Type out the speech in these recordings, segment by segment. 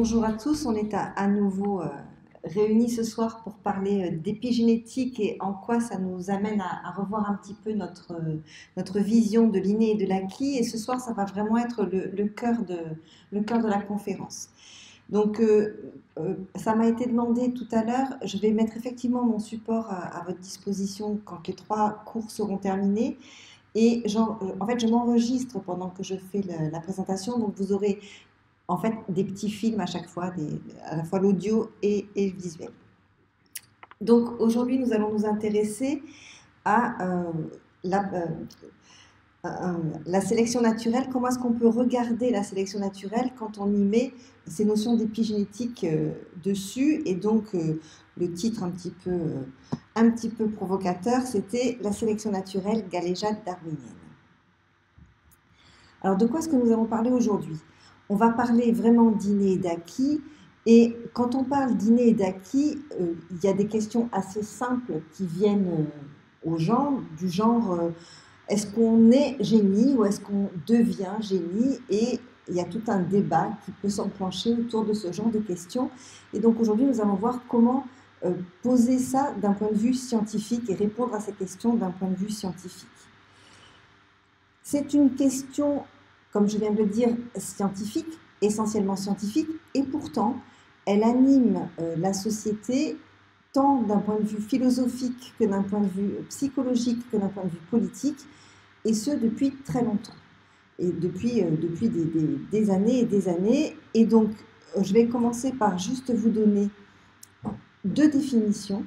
Bonjour à tous, on est à nouveau réunis ce soir pour parler d'épigénétique et en quoi ça nous amène à revoir un petit peu notre vision de l'inné et de l'acquis. Et ce soir, ça va vraiment être le cœur de la conférence. Donc, ça m'a été demandé tout à l'heure, je vais mettre effectivement mon support à votre disposition quand les 3 cours seront terminés. Et en fait, je m'enregistre pendant que je fais la présentation, donc vous aurez en fait des petits films à chaque fois, à la fois l'audio et le visuel. Donc aujourd'hui, nous allons nous intéresser à la sélection naturelle. Comment est-ce qu'on peut regarder la sélection naturelle quand on y met ces notions d'épigénétique dessus? Et donc le titre un petit peu provocateur, c'était la sélection naturelle galéjade darwinienne. Alors de quoi est-ce que nous allons parler aujourd'hui? On va parler vraiment d'inné et d'acquis. Et quand on parle d'inné et d'acquis, il y a des questions assez simples qui viennent aux gens, du genre est-ce qu'on est génie ou est-ce qu'on devient génie? Et il y a tout un débat qui peut s'enclencher autour de ce genre de questions. Et donc aujourd'hui, nous allons voir comment poser ça d'un point de vue scientifique et répondre à ces questions d'un point de vue scientifique. C'est une question, comme je viens de le dire, scientifique, essentiellement scientifique, et pourtant, elle anime la société tant d'un point de vue philosophique que d'un point de vue psychologique que d'un point de vue politique, et ce depuis très longtemps, et depuis des années et des années. Et donc, je vais commencer par juste vous donner 2 définitions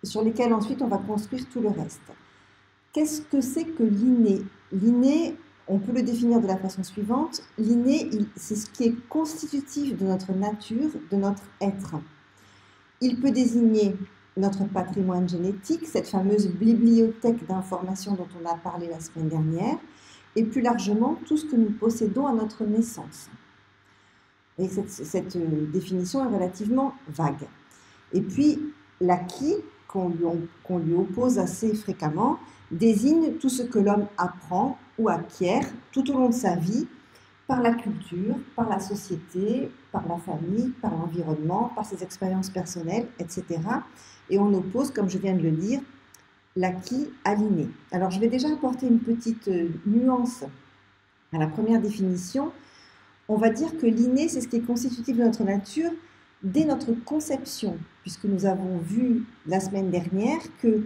sur lesquelles ensuite on va construire tout le reste. Qu'est-ce que c'est que l'inné? L'inné, on peut le définir de la façon suivante. L'inné, c'est ce qui est constitutif de notre nature, de notre être. Il peut désigner notre patrimoine génétique, cette fameuse bibliothèque d'informations dont on a parlé la semaine dernière, et plus largement tout ce que nous possédons à notre naissance. Et cette définition est relativement vague. Et puis, l'acquis, qu'on lui oppose assez fréquemment, désigne tout ce que l'homme apprend ou acquiert tout au long de sa vie par la culture, par la société, par la famille, par l'environnement, par ses expériences personnelles, etc. Et on oppose, comme je viens de le dire, l'acquis à l'inné. Alors je vais déjà apporter une petite nuance à la première définition. On va dire que l'inné, c'est ce qui est constitutif de notre nature dès notre conception, puisque nous avons vu la semaine dernière que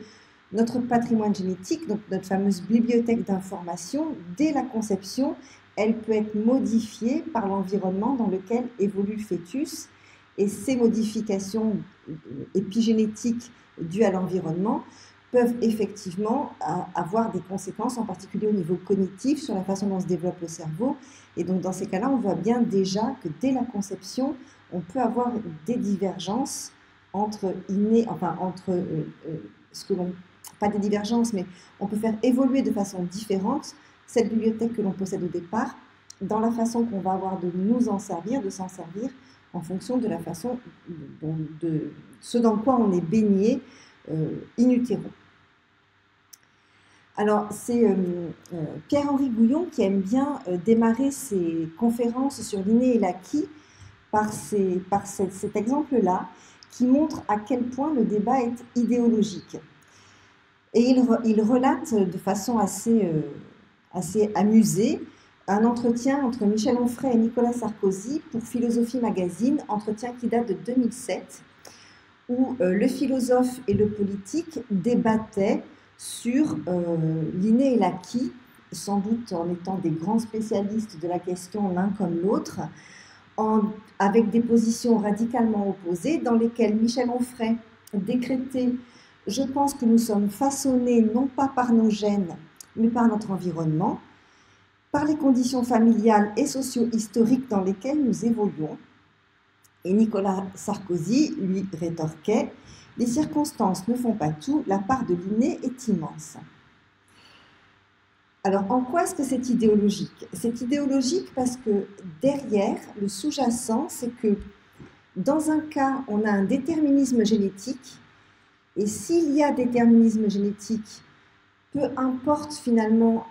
notre patrimoine génétique, donc notre fameuse bibliothèque d'informations, dès la conception, elle peut être modifiée par l'environnement dans lequel évolue le fœtus. Et ces modifications épigénétiques dues à l'environnement peuvent effectivement avoir des conséquences, en particulier au niveau cognitif, sur la façon dont se développe le cerveau. Et donc dans ces cas-là, on voit bien déjà que dès la conception, on peut avoir des divergences entre ce que l'on... Pas des divergences, mais on peut faire évoluer de façon différente cette bibliothèque que l'on possède au départ dans la façon qu'on va avoir de nous en servir, de s'en servir en fonction de la façon de ce dans quoi on est baigné in utero. Alors, c'est Pierre-Henri Gouillon qui aime bien démarrer ses conférences sur l'inné et l'acquis par cet exemple-là, qui montre à quel point le débat est idéologique. Et il relate de façon assez amusée un entretien entre Michel Onfray et Nicolas Sarkozy pour Philosophie Magazine, entretien qui date de 2007, où le philosophe et le politique débattaient sur l'inné et l'acquis, sans doute en étant des grands spécialistes de la question l'un comme l'autre, avec des positions radicalement opposées, dans lesquelles Michel Onfray décrétait « Je pense que nous sommes façonnés non pas par nos gènes, mais par notre environnement, par les conditions familiales et socio-historiques dans lesquelles nous évoluons. » Et Nicolas Sarkozy lui rétorquait « Les circonstances ne font pas tout, la part de l'inné est immense. » Alors, en quoi est-ce que c'est idéologique? C'est idéologique parce que derrière, le sous-jacent, c'est que dans un cas, on a un déterminisme génétique, et s'il y a déterminisme génétique, peu importe finalement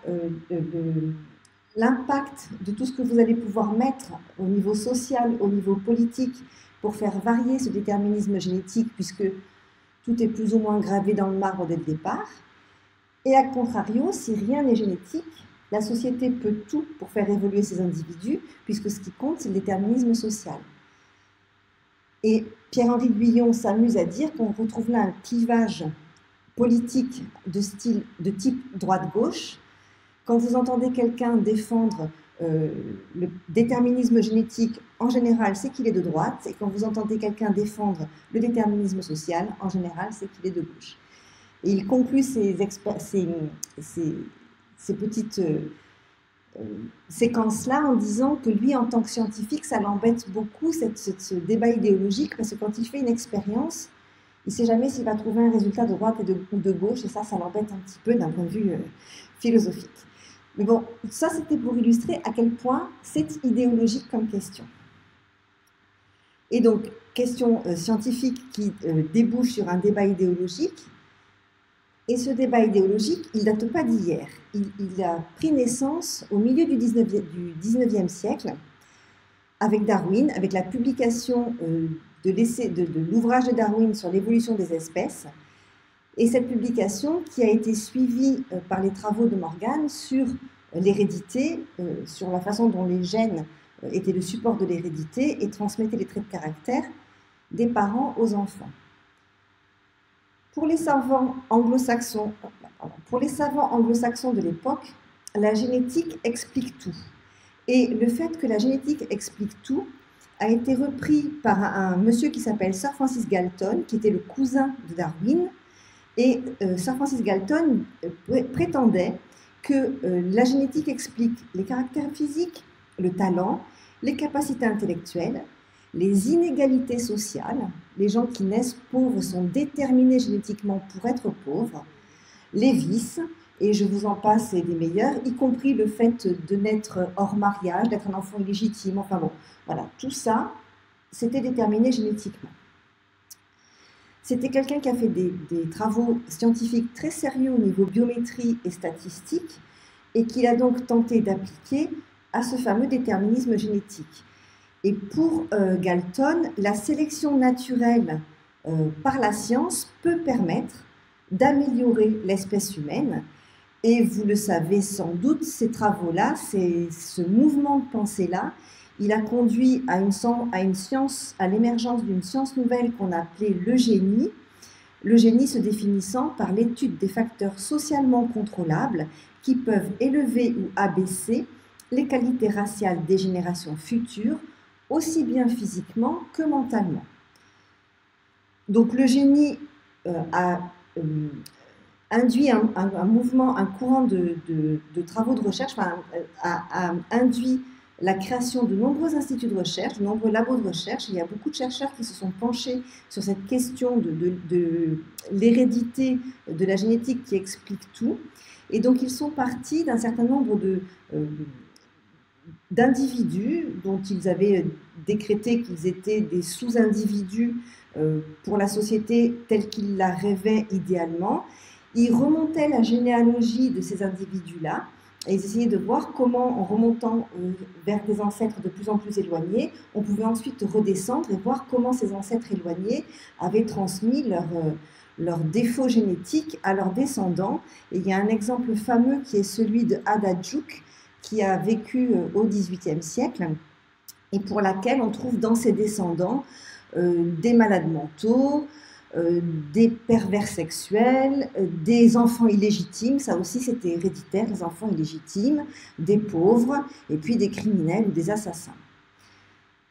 l'impact de tout ce que vous allez pouvoir mettre au niveau social, au niveau politique, pour faire varier ce déterminisme génétique, puisque tout est plus ou moins gravé dans le marbre dès le départ. Et à contrario, si rien n'est génétique, la société peut tout pour faire évoluer ces individus, puisque ce qui compte, c'est le déterminisme social. Et Pierre-Henri Guyon s'amuse à dire qu'on retrouve là un clivage politique de type droite-gauche. Quand vous entendez quelqu'un défendre le déterminisme génétique, en général, c'est qu'il est de droite, et quand vous entendez quelqu'un défendre le déterminisme social, en général, c'est qu'il est de gauche. Et il conclut ces petites séquences-là en disant que lui, en tant que scientifique, ça l'embête beaucoup, ce débat idéologique, parce que quand il fait une expérience, il ne sait jamais s'il va trouver un résultat de droite ou de gauche, et ça l'embête un petit peu d'un point de vue philosophique. Mais bon, ça c'était pour illustrer à quel point c'est idéologique comme question. Et donc, question scientifique qui débouche sur un débat idéologique. Et ce débat idéologique, il ne date pas d'hier. Il a pris naissance au milieu du 19e siècle avec Darwin, avec la publication de l'ouvrage de Darwin sur l'évolution des espèces. Et cette publication qui a été suivie par les travaux de Morgan sur l'hérédité, sur la façon dont les gènes étaient le support de l'hérédité et transmettaient les traits de caractère des parents aux enfants. Pour les savants anglo-saxons de l'époque, la génétique explique tout. Et le fait que la génétique explique tout a été repris par un monsieur qui s'appelle Sir Francis Galton, qui était le cousin de Darwin. Et Sir Francis Galton prétendait que la génétique explique les caractères physiques, le talent, les capacités intellectuelles, les inégalités sociales. Les gens qui naissent pauvres sont déterminés génétiquement pour être pauvres, les vices, et je vous en passe et des meilleurs, y compris le fait de naître hors mariage, d'être un enfant illégitime, enfin bon, voilà, tout ça, c'était déterminé génétiquement. C'était quelqu'un qui a fait des travaux scientifiques très sérieux au niveau biométrie et statistique, et qu'il a donc tenté d'appliquer à ce fameux déterminisme génétique. Et pour Galton, la sélection naturelle par la science peut permettre d'améliorer l'espèce humaine. Et vous le savez sans doute, ces travaux-là, ce mouvement de pensée-là, il a conduit à l'émergence d'une science nouvelle qu'on appelait l'eugénie. L'eugénie se définissant par l'étude des facteurs socialement contrôlables qui peuvent élever ou abaisser les qualités raciales des générations futures, aussi bien physiquement que mentalement. Donc l'eugénie a induit un mouvement, un courant de travaux de recherche, a induit la création de nombreux instituts de recherche, de nombreux labos de recherche. Il y a beaucoup de chercheurs qui se sont penchés sur cette question de l'hérédité de la génétique qui explique tout. Et donc ils sont partis d'un certain nombre d'individus dont ils avaient décrété qu'ils étaient des sous-individus pour la société telle qu'ils la rêvaient idéalement. Ils remontaient la généalogie de ces individus-là et ils essayaient de voir comment, en remontant vers des ancêtres de plus en plus éloignés, on pouvait ensuite redescendre et voir comment ces ancêtres éloignés avaient transmis leurs défauts génétiques à leurs descendants. Et il y a un exemple fameux qui est celui de Ada Djouk, qui a vécu au XVIIIe siècle et pour laquelle on trouve dans ses descendants des malades mentaux, des pervers sexuels, des enfants illégitimes, ça aussi c'était héréditaire, les enfants illégitimes, des pauvres, et puis des criminels ou des assassins.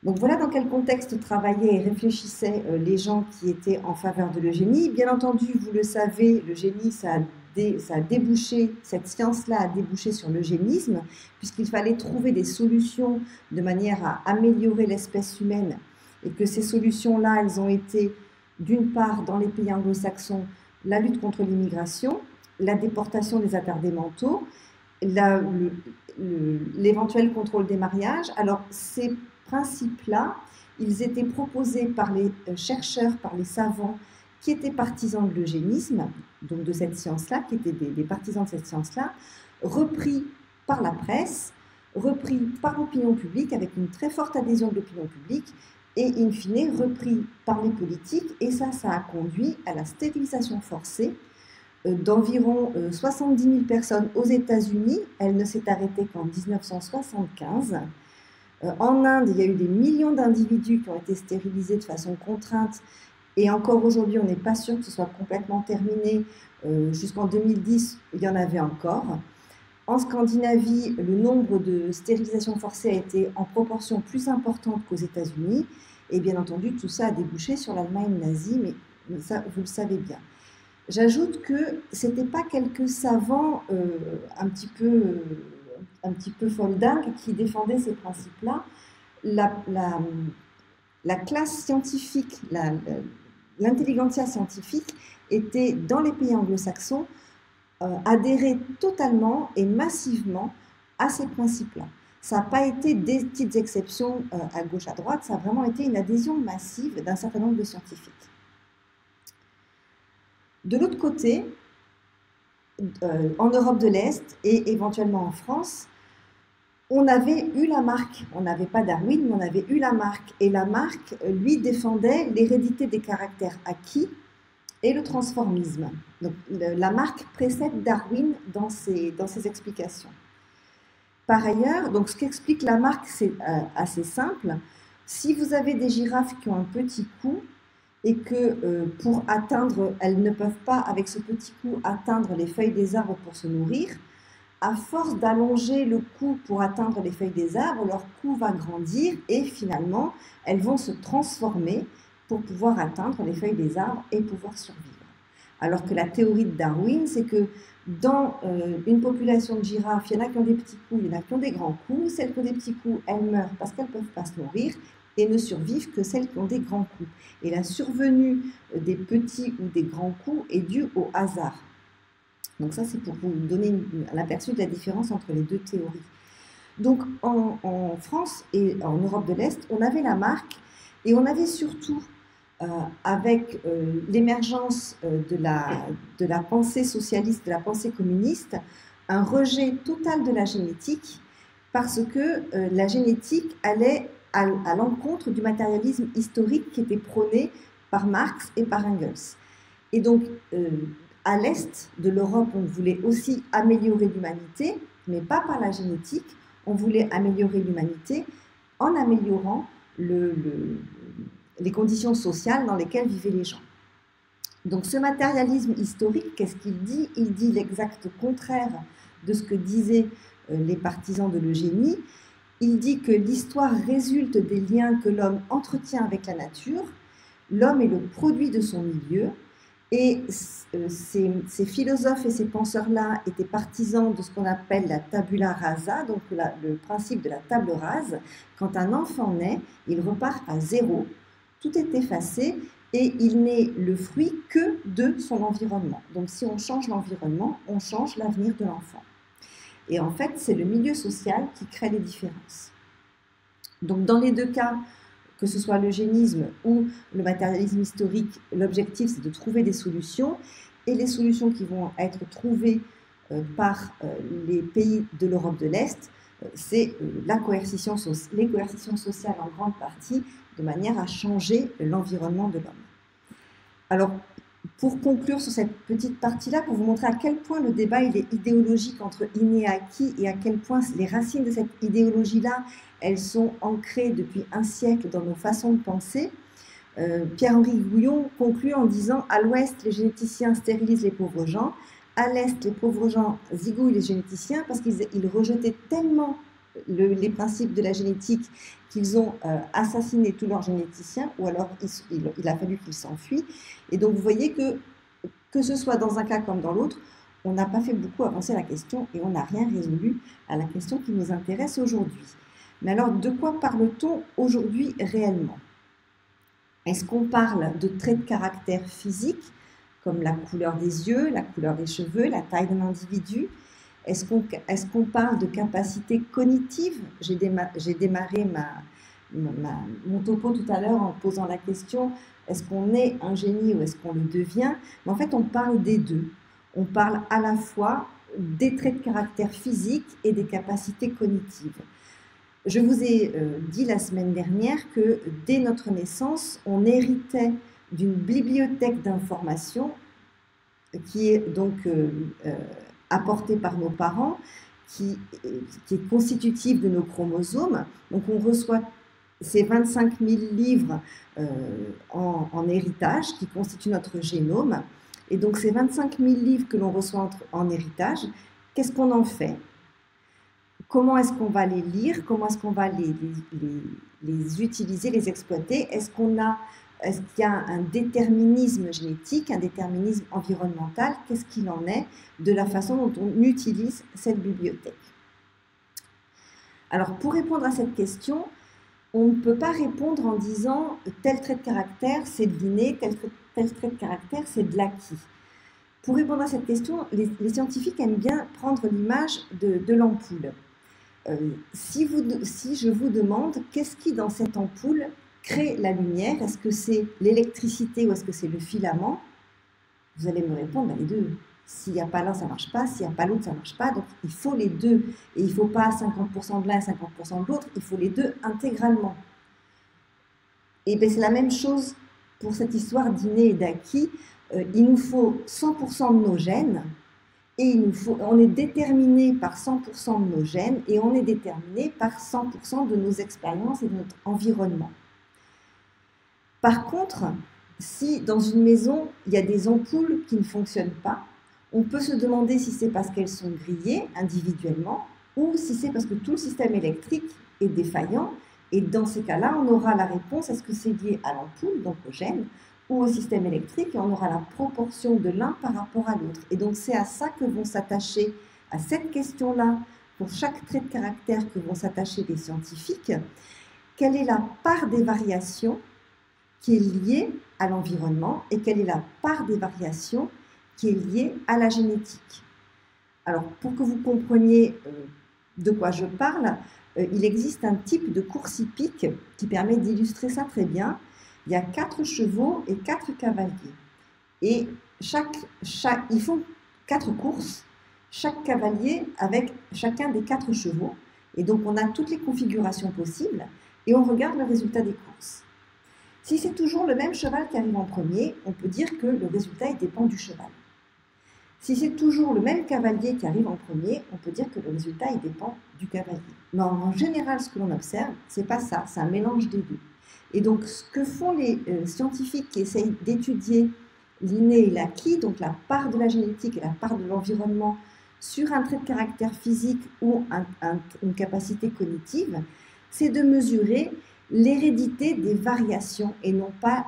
Donc voilà dans quel contexte travaillaient et réfléchissaient les gens qui étaient en faveur de l'eugénie. Bien entendu, vous le savez, l'eugénie, ça a débouché, cette science-là a débouché sur l'eugénisme, puisqu'il fallait trouver des solutions de manière à améliorer l'espèce humaine, et que ces solutions-là, elles ont été d'une part, dans les pays anglo-saxons, la lutte contre l'immigration, la déportation des attardés mentaux, l'éventuel contrôle des mariages. Alors, ces principes-là, ils étaient proposés par les chercheurs, par les savants qui étaient partisans de l'eugénisme, donc de cette science-là, qui étaient des partisans de cette science-là, repris par la presse, repris par l'opinion publique avec une très forte adhésion de l'opinion publique et in fine repris par les politiques, et ça a conduit à la stérilisation forcée d'environ 70 000 personnes aux États-Unis. Elle ne s'est arrêtée qu'en 1975. En Inde, il y a eu des millions d'individus qui ont été stérilisés de façon contrainte, et encore aujourd'hui, on n'est pas sûr que ce soit complètement terminé. Jusqu'en 2010, il y en avait encore. En Scandinavie, le nombre de stérilisations forcées a été en proportion plus importante qu'aux États-Unis. Et bien entendu, tout ça a débouché sur l'Allemagne nazie, mais ça, vous le savez bien. J'ajoute que ce n'était pas quelques savants un petit peu foldingues qui défendaient ces principes-là. La classe scientifique, l'intelligentsia scientifique était, dans les pays anglo-saxons, adhérer totalement et massivement à ces principes-là. Ça n'a pas été des petites exceptions à gauche, à droite, ça a vraiment été une adhésion massive d'un certain nombre de scientifiques. De l'autre côté, en Europe de l'Est et éventuellement en France, on avait eu Lamarck. On n'avait pas Darwin, mais on avait eu Lamarck. Et Lamarck, lui, défendait l'hérédité des caractères acquis et le transformisme. Donc, Lamarck précède Darwin dans ses explications. Par ailleurs, donc, ce qu'explique Lamarck, c'est assez simple. Si vous avez des girafes qui ont un petit cou et que pour atteindre, elles ne peuvent pas, avec ce petit cou, atteindre les feuilles des arbres pour se nourrir, à force d'allonger le cou pour atteindre les feuilles des arbres, leur cou va grandir et finalement, elles vont se transformer pour pouvoir atteindre les feuilles des arbres et pouvoir survivre. Alors que la théorie de Darwin, c'est que dans une population de girafes, il y en a qui ont des petits coups, il y en a qui ont des grands coups. Celles qui ont des petits coups, elles meurent parce qu'elles ne peuvent pas se nourrir et ne survivent que celles qui ont des grands coups. Et la survenue des petits ou des grands coups est due au hasard. Donc ça, c'est pour vous donner l'aperçu de la différence entre les deux théories. Donc en France et en Europe de l'Est, on avait Lamarck et on avait surtout, avec l'émergence de la pensée socialiste, de la pensée communiste, un rejet total de la génétique parce que la génétique allait à l'encontre du matérialisme historique qui était prôné par Marx et par Engels. Et donc, à l'Est de l'Europe, on voulait aussi améliorer l'humanité, mais pas par la génétique. On voulait améliorer l'humanité en améliorant les conditions sociales dans lesquelles vivaient les gens. Donc ce matérialisme historique, qu'est-ce qu'il dit? Il dit l'exact contraire de ce que disaient les partisans de l'eugénie. Il dit que l'histoire résulte des liens que l'homme entretient avec la nature. L'homme est le produit de son milieu. Et ces philosophes et ces penseurs-là étaient partisans de ce qu'on appelle la tabula rasa, donc le principe de la table rase. Quand un enfant naît, il repart à zéro, tout est effacé et il n'est le fruit que de son environnement. Donc si on change l'environnement, on change l'avenir de l'enfant. Et en fait, c'est le milieu social qui crée les différences. Donc dans les deux cas, que ce soit l'eugénisme ou le matérialisme historique, l'objectif c'est de trouver des solutions, et les solutions qui vont être trouvées par les pays de l'Europe de l'Est, c'est les coercitions sociales en grande partie, de manière à changer l'environnement de l'homme. Alors, pour conclure sur cette petite partie-là, pour vous montrer à quel point le débat il est idéologique entre inné et acquis, et à quel point les racines de cette idéologie-là, elles sont ancrées depuis un siècle dans nos façons de penser, Pierre-Henri Gouillon conclut en disant « À l'ouest, les généticiens stérilisent les pauvres gens, à l'est, les pauvres gens zigouillent les généticiens parce qu'ils rejetaient tellement les principes de la génétique qu'ils ont assassiné tous leurs généticiens, ou alors il a fallu qu'ils s'enfuient. » Et donc vous voyez que ce soit dans un cas comme dans l'autre, on n'a pas fait beaucoup avancer la question et on n'a rien résolu à la question qui nous intéresse aujourd'hui. Mais alors, de quoi parle-t-on aujourd'hui réellement? Est-ce qu'on parle de traits de caractère physique, comme la couleur des yeux, la couleur des cheveux, la taille d'un individu? Est-ce qu'on parle de capacités cognitives? J'ai démarré mon topo tout à l'heure en posant la question, est-ce qu'on est un génie ou est-ce qu'on le devient? Mais en fait, on parle des deux. On parle à la fois des traits de caractère physiques et des capacités cognitives. Je vous ai dit la semaine dernière que dès notre naissance, on héritait d'une bibliothèque d'informations qui est donc apportée par nos parents, qui est constitutive de nos chromosomes. Donc on reçoit ces 25 000 livres en héritage qui constituent notre génome. Et donc ces 25 000 livres que l'on reçoit en héritage, qu'est-ce qu'on en fait? Comment est-ce qu'on va les lire? Comment est-ce qu'on va les utiliser, les exploiter? Est-ce qu'il y a un déterminisme génétique, un déterminisme environnemental? Qu'est-ce qu'il en est de la façon dont on utilise cette bibliothèque? Alors, pour répondre à cette question, on ne peut pas répondre en disant tel trait de caractère, c'est de l'inné, tel trait de caractère, c'est de l'acquis. Pour répondre à cette question, les scientifiques aiment bien prendre l'image de l'ampoule. Si je vous demande qu'est-ce qui, dans cette ampoule, crée la lumière, est-ce que c'est l'électricité ou est-ce que c'est le filament? Vous allez me répondre, les deux. S'il n'y a pas l'un, ça ne marche pas. S'il n'y a pas l'autre, ça ne marche pas. Donc, il faut les deux. Et il ne faut pas 50% de l'un et 50% de l'autre. Il faut les deux intégralement. Et bien, c'est la même chose pour cette histoire d'inné et d'acquis. Il nous faut 100% de nos gènes. Et on est déterminé par 100% de nos gènes. Et on est déterminé par 100% de nos expériences et de notre environnement. Par contre, si dans une maison, il y a des ampoules qui ne fonctionnent pas, on peut se demander si c'est parce qu'elles sont grillées individuellement ou si c'est parce que tout le système électrique est défaillant. Et dans ces cas-là, on aura la réponse, est-ce que c'est lié à l'ampoule, donc au gène, ou au système électrique, et on aura la proportion de l'un par rapport à l'autre. Et donc c'est à ça que vont s'attacher, à cette question-là, pour chaque trait de caractère que vont s'attacher les scientifiques, quelle est la part des variations qui est liée à l'environnement et quelle est la part des variations qui est liée à la génétique. Alors, pour que vous compreniez de quoi je parle, il existe un type de course hippique qui permet d'illustrer ça très bien. Il y a 4 chevaux et 4 cavaliers. Et ils font 4 courses, chaque cavalier avec chacun des 4 chevaux. Et donc, on a toutes les configurations possibles et on regarde le résultat des courses. Si c'est toujours le même cheval qui arrive en premier, on peut dire que le résultat dépend du cheval. Si c'est toujours le même cavalier qui arrive en premier, on peut dire que le résultat dépend du cavalier. Mais en général, ce que l'on observe, c'est pas ça, c'est un mélange des deux. Et donc, ce que font les scientifiques qui essayent d'étudier l'inné et l'acquis, donc la part de la génétique et la part de l'environnement, sur un trait de caractère physique ou une capacité cognitive, c'est de mesurer l'hérédité des variations et non pas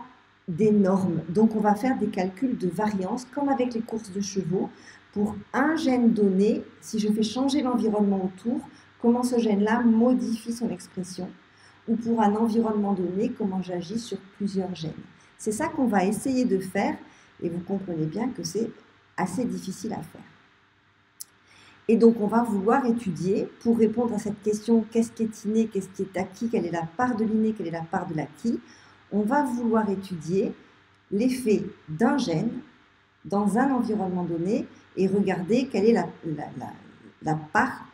des normes. Donc on va faire des calculs de variance comme avec les courses de chevaux. Pour un gène donné, si je fais changer l'environnement autour, comment ce gène-là modifie son expression, ou pour un environnement donné, comment j'agis sur plusieurs gènes. C'est ça qu'on va essayer de faire et vous comprenez bien que c'est assez difficile à faire. Et donc, on va vouloir étudier, pour répondre à cette question, qu'est-ce qui est inné, qu'est-ce qui est acquis, quelle est la part de l'inné, quelle est la part de l'acquis, on va vouloir étudier l'effet d'un gène dans un environnement donné et regarder quelle est la part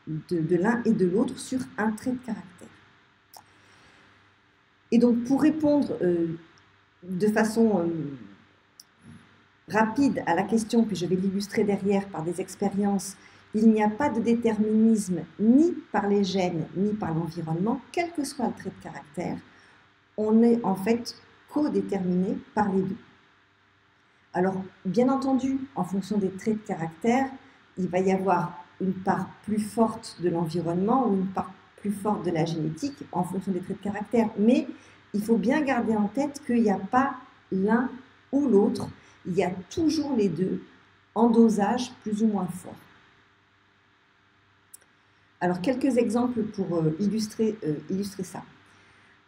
de l'un et de l'autre sur un trait de caractère. Et donc, pour répondre de façon rapide à la question, puis je vais l'illustrer derrière par des expériences, il n'y a pas de déterminisme ni par les gènes ni par l'environnement, quel que soit le trait de caractère, on est en fait co-déterminé par les deux. Alors, bien entendu, en fonction des traits de caractère, il va y avoir une part plus forte de l'environnement ou une part plus forte de la génétique en fonction des traits de caractère. Mais il faut bien garder en tête qu'il n'y a pas l'un ou l'autre, il y a toujours les deux en dosage plus ou moins fort. Alors, quelques exemples pour illustrer ça.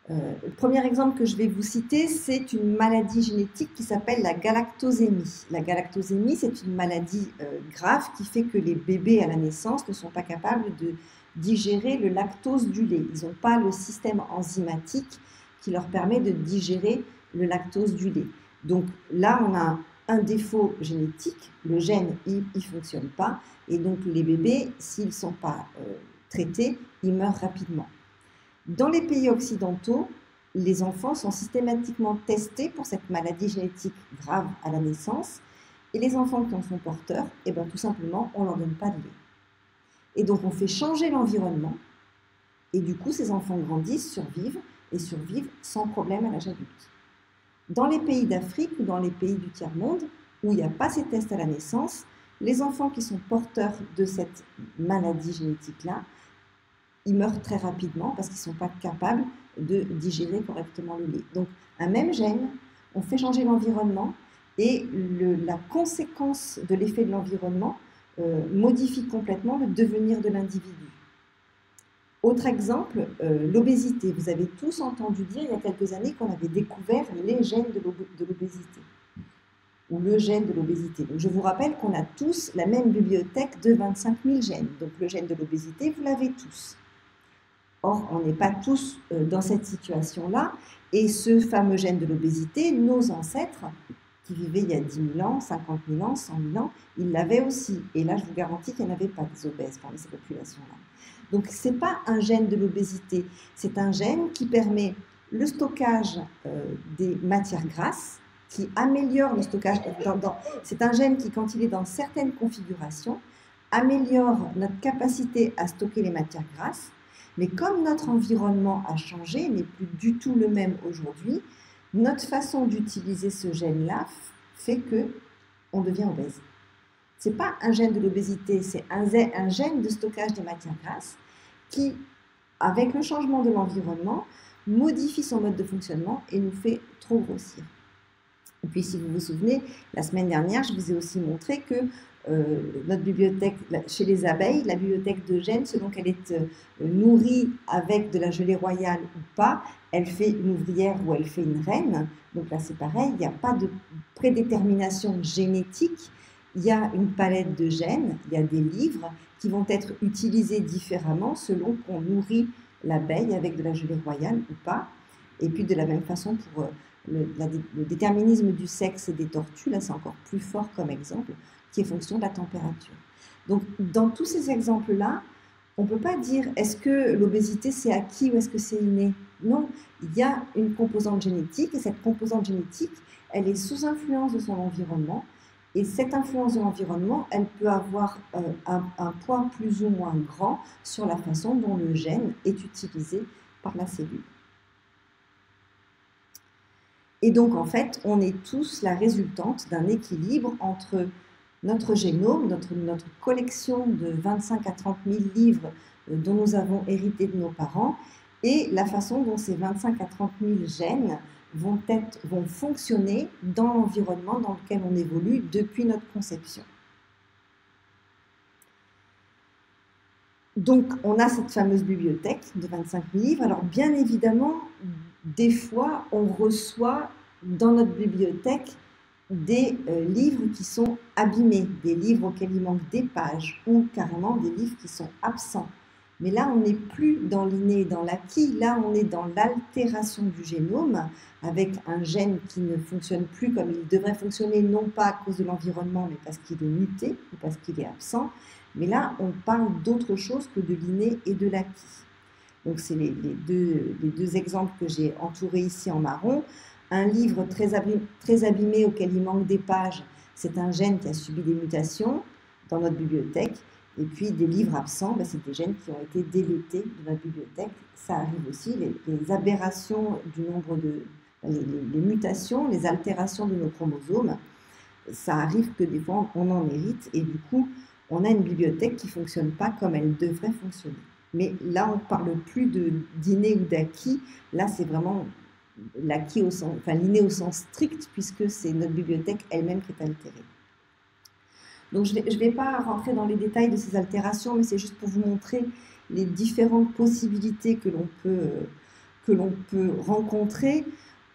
Le premier exemple que je vais vous citer, c'est une maladie génétique qui s'appelle la galactosémie. La galactosémie, c'est une maladie grave qui fait que les bébés à la naissance ne sont pas capables de digérer le lactose du lait. Ils n'ont pas le système enzymatique qui leur permet de digérer le lactose du lait. Donc là, on a un défaut génétique, le gène, il ne fonctionne pas, et donc les bébés, s'ils ne sont pas traités, ils meurent rapidement. Dans les pays occidentaux, les enfants sont systématiquement testés pour cette maladie génétique grave à la naissance, et les enfants qui en sont porteurs, eh ben, tout simplement, on ne leur donne pas de lait. Et donc on fait changer l'environnement, et du coup ces enfants grandissent, survivent, et survivent sans problème à l'âge adulte. Dans les pays d'Afrique ou dans les pays du tiers-monde, où il n'y a pas ces tests à la naissance, les enfants qui sont porteurs de cette maladie génétique-là, ils meurent très rapidement parce qu'ils ne sont pas capables de digérer correctement le lait. Donc, un même gène, on fait changer l'environnement et la conséquence de l'effet de l'environnement modifie complètement le devenir de l'individu. Autre exemple, l'obésité. Vous avez tous entendu dire il y a quelques années qu'on avait découvert les gènes de l'obésité, ou le gène de l'obésité. Donc je vous rappelle qu'on a tous la même bibliothèque de 25 000 gènes. Donc le gène de l'obésité, vous l'avez tous. Or, on n'est pas tous dans cette situation-là. Et ce fameux gène de l'obésité, nos ancêtres, qui vivaient il y a 10 000 ans, 50 000 ans, 100 000 ans, ils l'avaient aussi. Et là, je vous garantis qu'il n'y en avait pas des obèses parmi ces populations-là. Donc, ce n'est pas un gène de l'obésité, c'est un gène qui permet le stockage des matières grasses, qui améliore le stockage. C'est un gène qui, quand il est dans certaines configurations, améliore notre capacité à stocker les matières grasses. Mais comme notre environnement a changé, n'est plus du tout le même aujourd'hui, notre façon d'utiliser ce gène-là fait qu'on devient obèse. Ce n'est pas un gène de l'obésité, c'est un gène de stockage des matières grasses qui, avec le changement de l'environnement, modifie son mode de fonctionnement et nous fait trop grossir. Et puis, si vous vous souvenez, la semaine dernière, je vous ai aussi montré que notre bibliothèque, chez les abeilles, la bibliothèque de gènes, selon qu'elle est nourrie avec de la gelée royale ou pas, elle fait une ouvrière ou elle fait une reine. Donc là, c'est pareil, il n'y a pas de prédétermination génétique. Il y a une palette de gènes, il y a des livres qui vont être utilisés différemment selon qu'on nourrit l'abeille avec de la gelée royale ou pas. Et puis de la même façon pour le déterminisme du sexe des tortues, là c'est encore plus fort comme exemple, qui est fonction de la température. Donc dans tous ces exemples-là, on ne peut pas dire est-ce que l'obésité c'est acquis ou est-ce que c'est inné. Non, il y a une composante génétique et cette composante génétique, elle est sous influence de son environnement. Et cette influence de l'environnement, elle peut avoir un poids plus ou moins grand sur la façon dont le gène est utilisé par la cellule. Et donc, en fait, on est tous la résultante d'un équilibre entre notre génome, notre collection de 25 à 30 000 livres dont nous avons hérité de nos parents, et la façon dont ces 25 à 30 000 gènes vont fonctionner dans l'environnement dans lequel on évolue depuis notre conception. Donc, on a cette fameuse bibliothèque de 25 000 livres. Alors, bien évidemment, des fois, on reçoit dans notre bibliothèque des livres qui sont abîmés, des livres auxquels il manque des pages, ou carrément des livres qui sont absents. Mais là, on n'est plus dans l'inné et dans l'acquis, là, on est dans l'altération du génome, avec un gène qui ne fonctionne plus comme il devrait fonctionner, non pas à cause de l'environnement, mais parce qu'il est muté, ou parce qu'il est absent. Mais là, on parle d'autre chose que de l'inné et de l'acquis. Donc, c'est les deux exemples que j'ai entourés ici en marron. Un livre très abîmé auquel il manque des pages, c'est un gène qui a subi des mutations dans notre bibliothèque. Et puis des livres absents, ben, c'est des gènes qui ont été délétés de notre bibliothèque. Ça arrive aussi, les aberrations du nombre de... Les mutations, les altérations de nos chromosomes, ça arrive que des fois on en hérite et du coup on a une bibliothèque qui ne fonctionne pas comme elle devrait fonctionner. Mais là on ne parle plus d'inné ou d'acquis, là c'est vraiment l'acquis au sens, enfin l'inné au sens strict puisque c'est notre bibliothèque elle-même qui est altérée. Donc je ne vais pas rentrer dans les détails de ces altérations, mais c'est juste pour vous montrer les différentes possibilités que l'on peut rencontrer.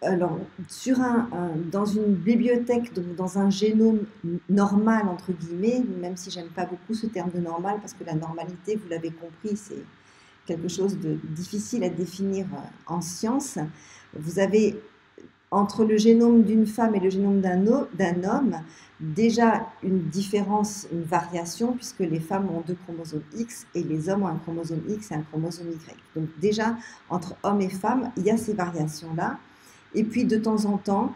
Alors, dans une bibliothèque, donc dans un génome normal, entre guillemets, même si j'aime pas beaucoup ce terme de normal, parce que la normalité, vous l'avez compris, c'est quelque chose de difficile à définir en science. Vous avez entre le génome d'une femme et le génome d'un homme, déjà une différence, une variation, puisque les femmes ont 2 chromosomes X et les hommes ont un chromosome X et un chromosome Y. Donc déjà, entre hommes et femmes, il y a ces variations-là. Et puis de temps en temps,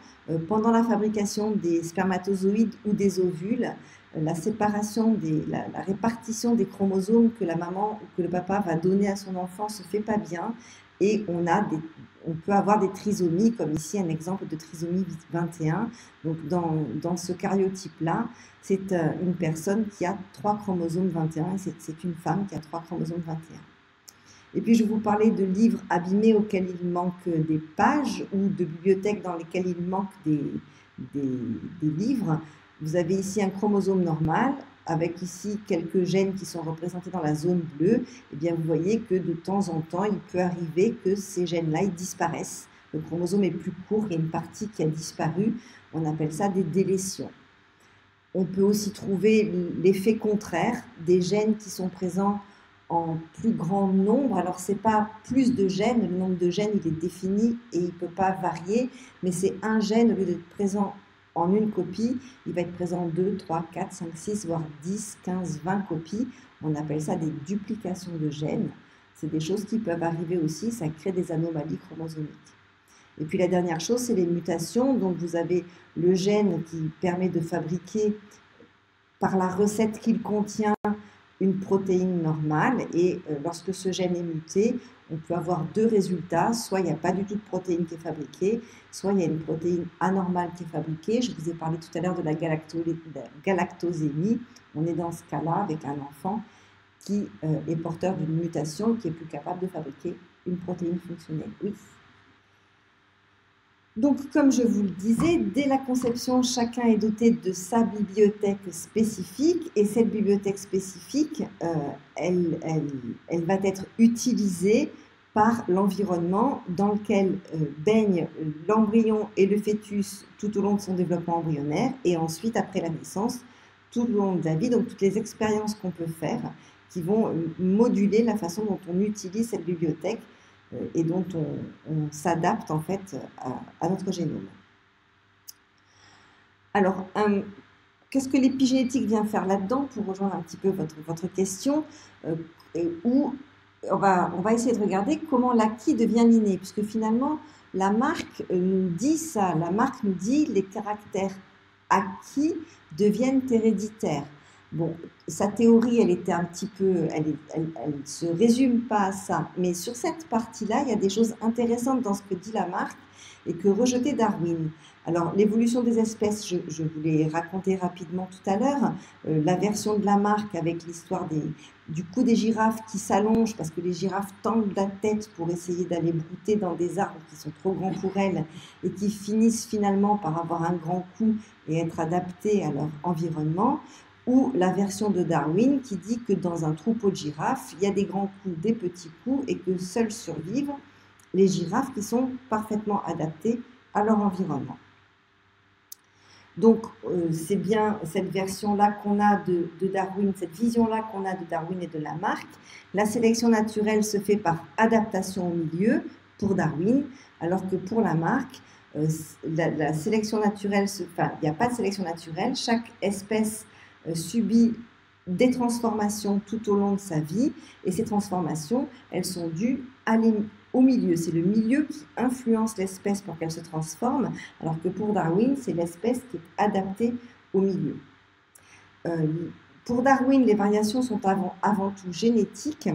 pendant la fabrication des spermatozoïdes ou des ovules, la séparation, la répartition des chromosomes que la maman ou que le papa va donner à son enfant ne se fait pas bien. Et on peut avoir des trisomies, comme ici un exemple de trisomie 21. Donc dans ce karyotype-là, c'est une personne qui a 3 chromosomes 21 et c'est une femme qui a 3 chromosomes 21. Et puis je vous parlais de livres abîmés auxquels il manque des pages ou de bibliothèques dans lesquelles il manque des livres. Vous avez ici un chromosome normal, avec ici quelques gènes qui sont représentés dans la zone bleue. Et bien vous voyez que de temps en temps, il peut arriver que ces gènes-là disparaissent. Le chromosome est plus court, il y a une partie qui a disparu. On appelle ça des délétions. On peut aussi trouver l'effet contraire, des gènes qui sont présents en plus grand nombre. Alors, ce n'est pas plus de gènes, le nombre de gènes, il est défini et il ne peut pas varier, mais c'est un gène, au lieu d'être présent en une copie, il va être présent en 2, 3, 4, 5, 6, voire 10, 15, 20 copies. On appelle ça des duplications de gènes. C'est des choses qui peuvent arriver aussi, ça crée des anomalies chromosomiques. Et puis la dernière chose, c'est les mutations. Donc vous avez le gène qui permet de fabriquer, par la recette qu'il contient, une protéine normale, et lorsque ce gène est muté, on peut avoir 2 résultats, soit il n'y a pas du tout de protéine qui est fabriquée, soit il y a une protéine anormale qui est fabriquée. Je vous ai parlé tout à l'heure de la galactosémie. On est dans ce cas-là avec un enfant qui est porteur d'une mutation et qui est plus capable de fabriquer une protéine fonctionnelle. Oui. Donc, comme je vous le disais, dès la conception, chacun est doté de sa bibliothèque spécifique, et cette bibliothèque spécifique, elle va être utilisée par l'environnement dans lequel baigne l'embryon et le fœtus tout au long de son développement embryonnaire, et ensuite, après la naissance, tout au long de la vie, donc toutes les expériences qu'on peut faire qui vont moduler la façon dont on utilise cette bibliothèque et dont on s'adapte en fait à notre génome. Alors, qu'est-ce que l'épigénétique vient faire là-dedans, pour rejoindre un petit peu votre question, où on va essayer de regarder comment l'acquis devient l'inné, puisque finalement, la marque nous dit ça, la marque nous dit les caractères acquis deviennent héréditaires. Bon, sa théorie, elle était un petit peu, elle se résume pas à ça, mais sur cette partie-là, il y a des choses intéressantes dans ce que dit Lamarck et que rejetait Darwin. Alors, l'évolution des espèces, je vous l'ai raconté rapidement tout à l'heure, la version de Lamarck avec l'histoire du cou des girafes qui s'allonge parce que les girafes tendent la tête pour essayer d'aller brouter dans des arbres qui sont trop grands pour elles et qui finissent finalement par avoir un grand cou et être adaptées à leur environnement. Ou la version de Darwin qui dit que dans un troupeau de girafes, il y a des grands coups, des petits coups, et que seuls survivent les girafes qui sont parfaitement adaptées à leur environnement. Donc, c'est bien cette version-là qu'on a de Darwin, cette vision-là qu'on a de Darwin et de Lamarck. La sélection naturelle se fait par adaptation au milieu pour Darwin, alors que pour Lamarck, la sélection naturelle, enfin, il n'y a pas de sélection naturelle, chaque espèce subit des transformations tout au long de sa vie, et ces transformations, elles sont dues au milieu. C'est le milieu qui influence l'espèce pour qu'elle se transforme, alors que pour Darwin, c'est l'espèce qui est adaptée au milieu. Pour Darwin, les variations sont avant tout génétiques,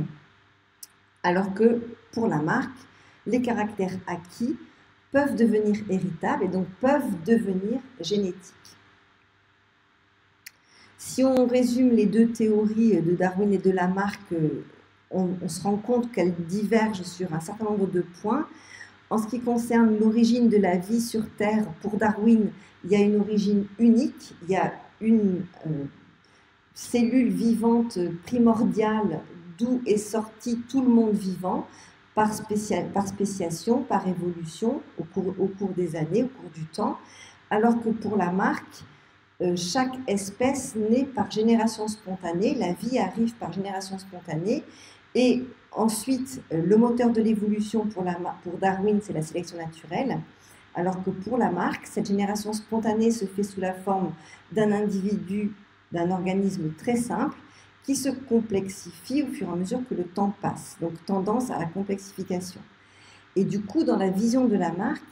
alors que pour Lamarck, les caractères acquis peuvent devenir héritables et donc peuvent devenir génétiques. Si on résume les 2 théories de Darwin et de Lamarck, on se rend compte qu'elles divergent sur un certain nombre de points. En ce qui concerne l'origine de la vie sur Terre, pour Darwin, il y a une origine unique, il y a une cellule vivante primordiale d'où est sorti tout le monde vivant, par spéciation, par évolution, au cours des années, au cours du temps, alors que pour Lamarck, chaque espèce naît par génération spontanée, la vie arrive par génération spontanée, et ensuite le moteur de l'évolution pour Darwin, c'est la sélection naturelle, alors que pour la marque, cette génération spontanée se fait sous la forme d'un individu, d'un organisme très simple, qui se complexifie au fur et à mesure que le temps passe, donc tendance à la complexification. Et du coup, dans la vision de la marque,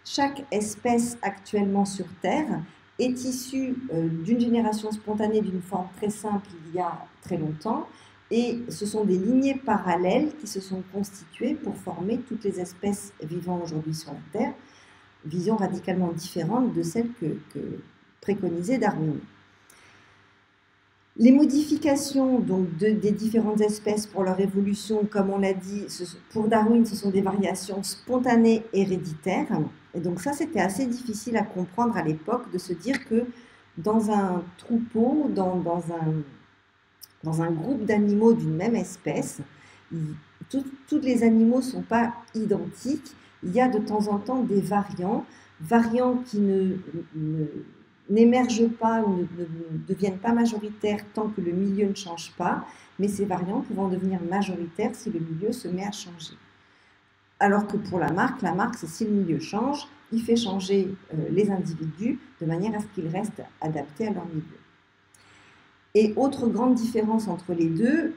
chaque espèce actuellement sur Terre est issue d'une génération spontanée d'une forme très simple il y a très longtemps, et ce sont des lignées parallèles qui se sont constituées pour former toutes les espèces vivant aujourd'hui sur la Terre, vision radicalement différente de celle que préconisait Darwin. Les modifications donc, des différentes espèces pour leur évolution, comme on l'a dit, pour Darwin, ce sont des variations spontanées héréditaires. Et donc ça, c'était assez difficile à comprendre à l'époque, de se dire que dans un troupeau, dans un groupe d'animaux d'une même espèce, tous les animaux ne sont pas identiques. Il y a de temps en temps des variants qui n'émergent pas ou ne deviennent pas majoritaires tant que le milieu ne change pas, mais ces variants pouvant devenir majoritaires si le milieu se met à changer. Alors que pour la marque, c'est si le milieu change, il fait changer les individus de manière à ce qu'ils restent adaptés à leur milieu. Et autre grande différence entre les deux,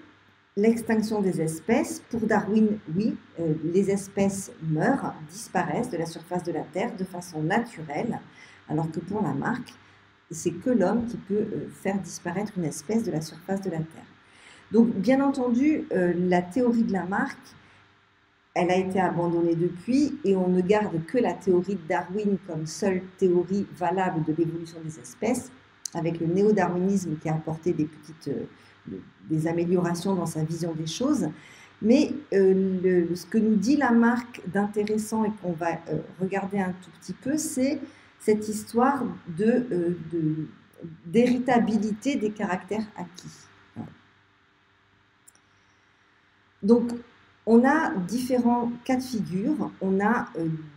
l'extinction des espèces. Pour Darwin, oui, les espèces meurent, disparaissent de la surface de la Terre de façon naturelle, alors que pour la marque, c'est que l'homme qui peut faire disparaître une espèce de la surface de la Terre. Donc, bien entendu, la théorie de la marque, elle a été abandonnée depuis, et on ne garde que la théorie de Darwin comme seule théorie valable de l'évolution des espèces, avec le néo-darwinisme qui a apporté des améliorations dans sa vision des choses. Mais ce que nous dit la marque d'intéressant et qu'on va regarder un tout petit peu, c'est cette histoire d'héritabilité des caractères acquis. Donc, on a différents cas de figure. On a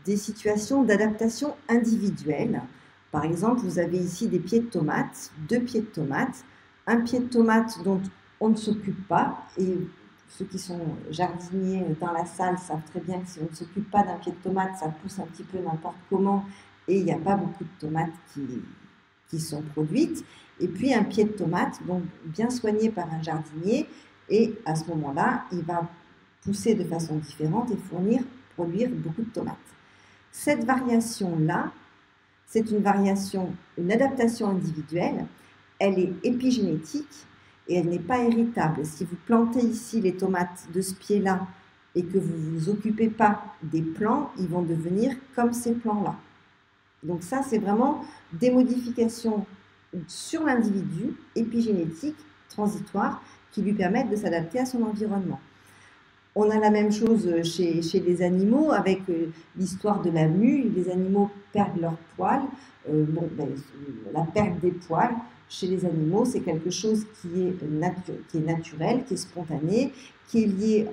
des situations d'adaptation individuelle. Par exemple, vous avez ici des pieds de tomates, 2 pieds de tomates, un pied de tomate dont on ne s'occupe pas, et ceux qui sont jardiniers dans la salle savent très bien que si on ne s'occupe pas d'un pied de tomate, ça pousse un petit peu n'importe comment, et il n'y a pas beaucoup de tomates qui sont produites. Et puis un pied de tomate, donc bien soigné par un jardinier, et à ce moment-là, il va pousser de façon différente et produire beaucoup de tomates. Cette variation-là, c'est une adaptation individuelle, elle est épigénétique et elle n'est pas héritable. Si vous plantez ici les tomates de ce pied-là et que vous ne vous occupez pas des plants, ils vont devenir comme ces plants-là. Donc ça, c'est vraiment des modifications sur l'individu, épigénétiques, transitoires, qui lui permettent de s'adapter à son environnement. On a la même chose chez les animaux avec l'histoire de la mue. Les animaux perdent leurs poils. La perte des poils chez les animaux, c'est quelque chose qui est naturel, qui est spontané, qui est lié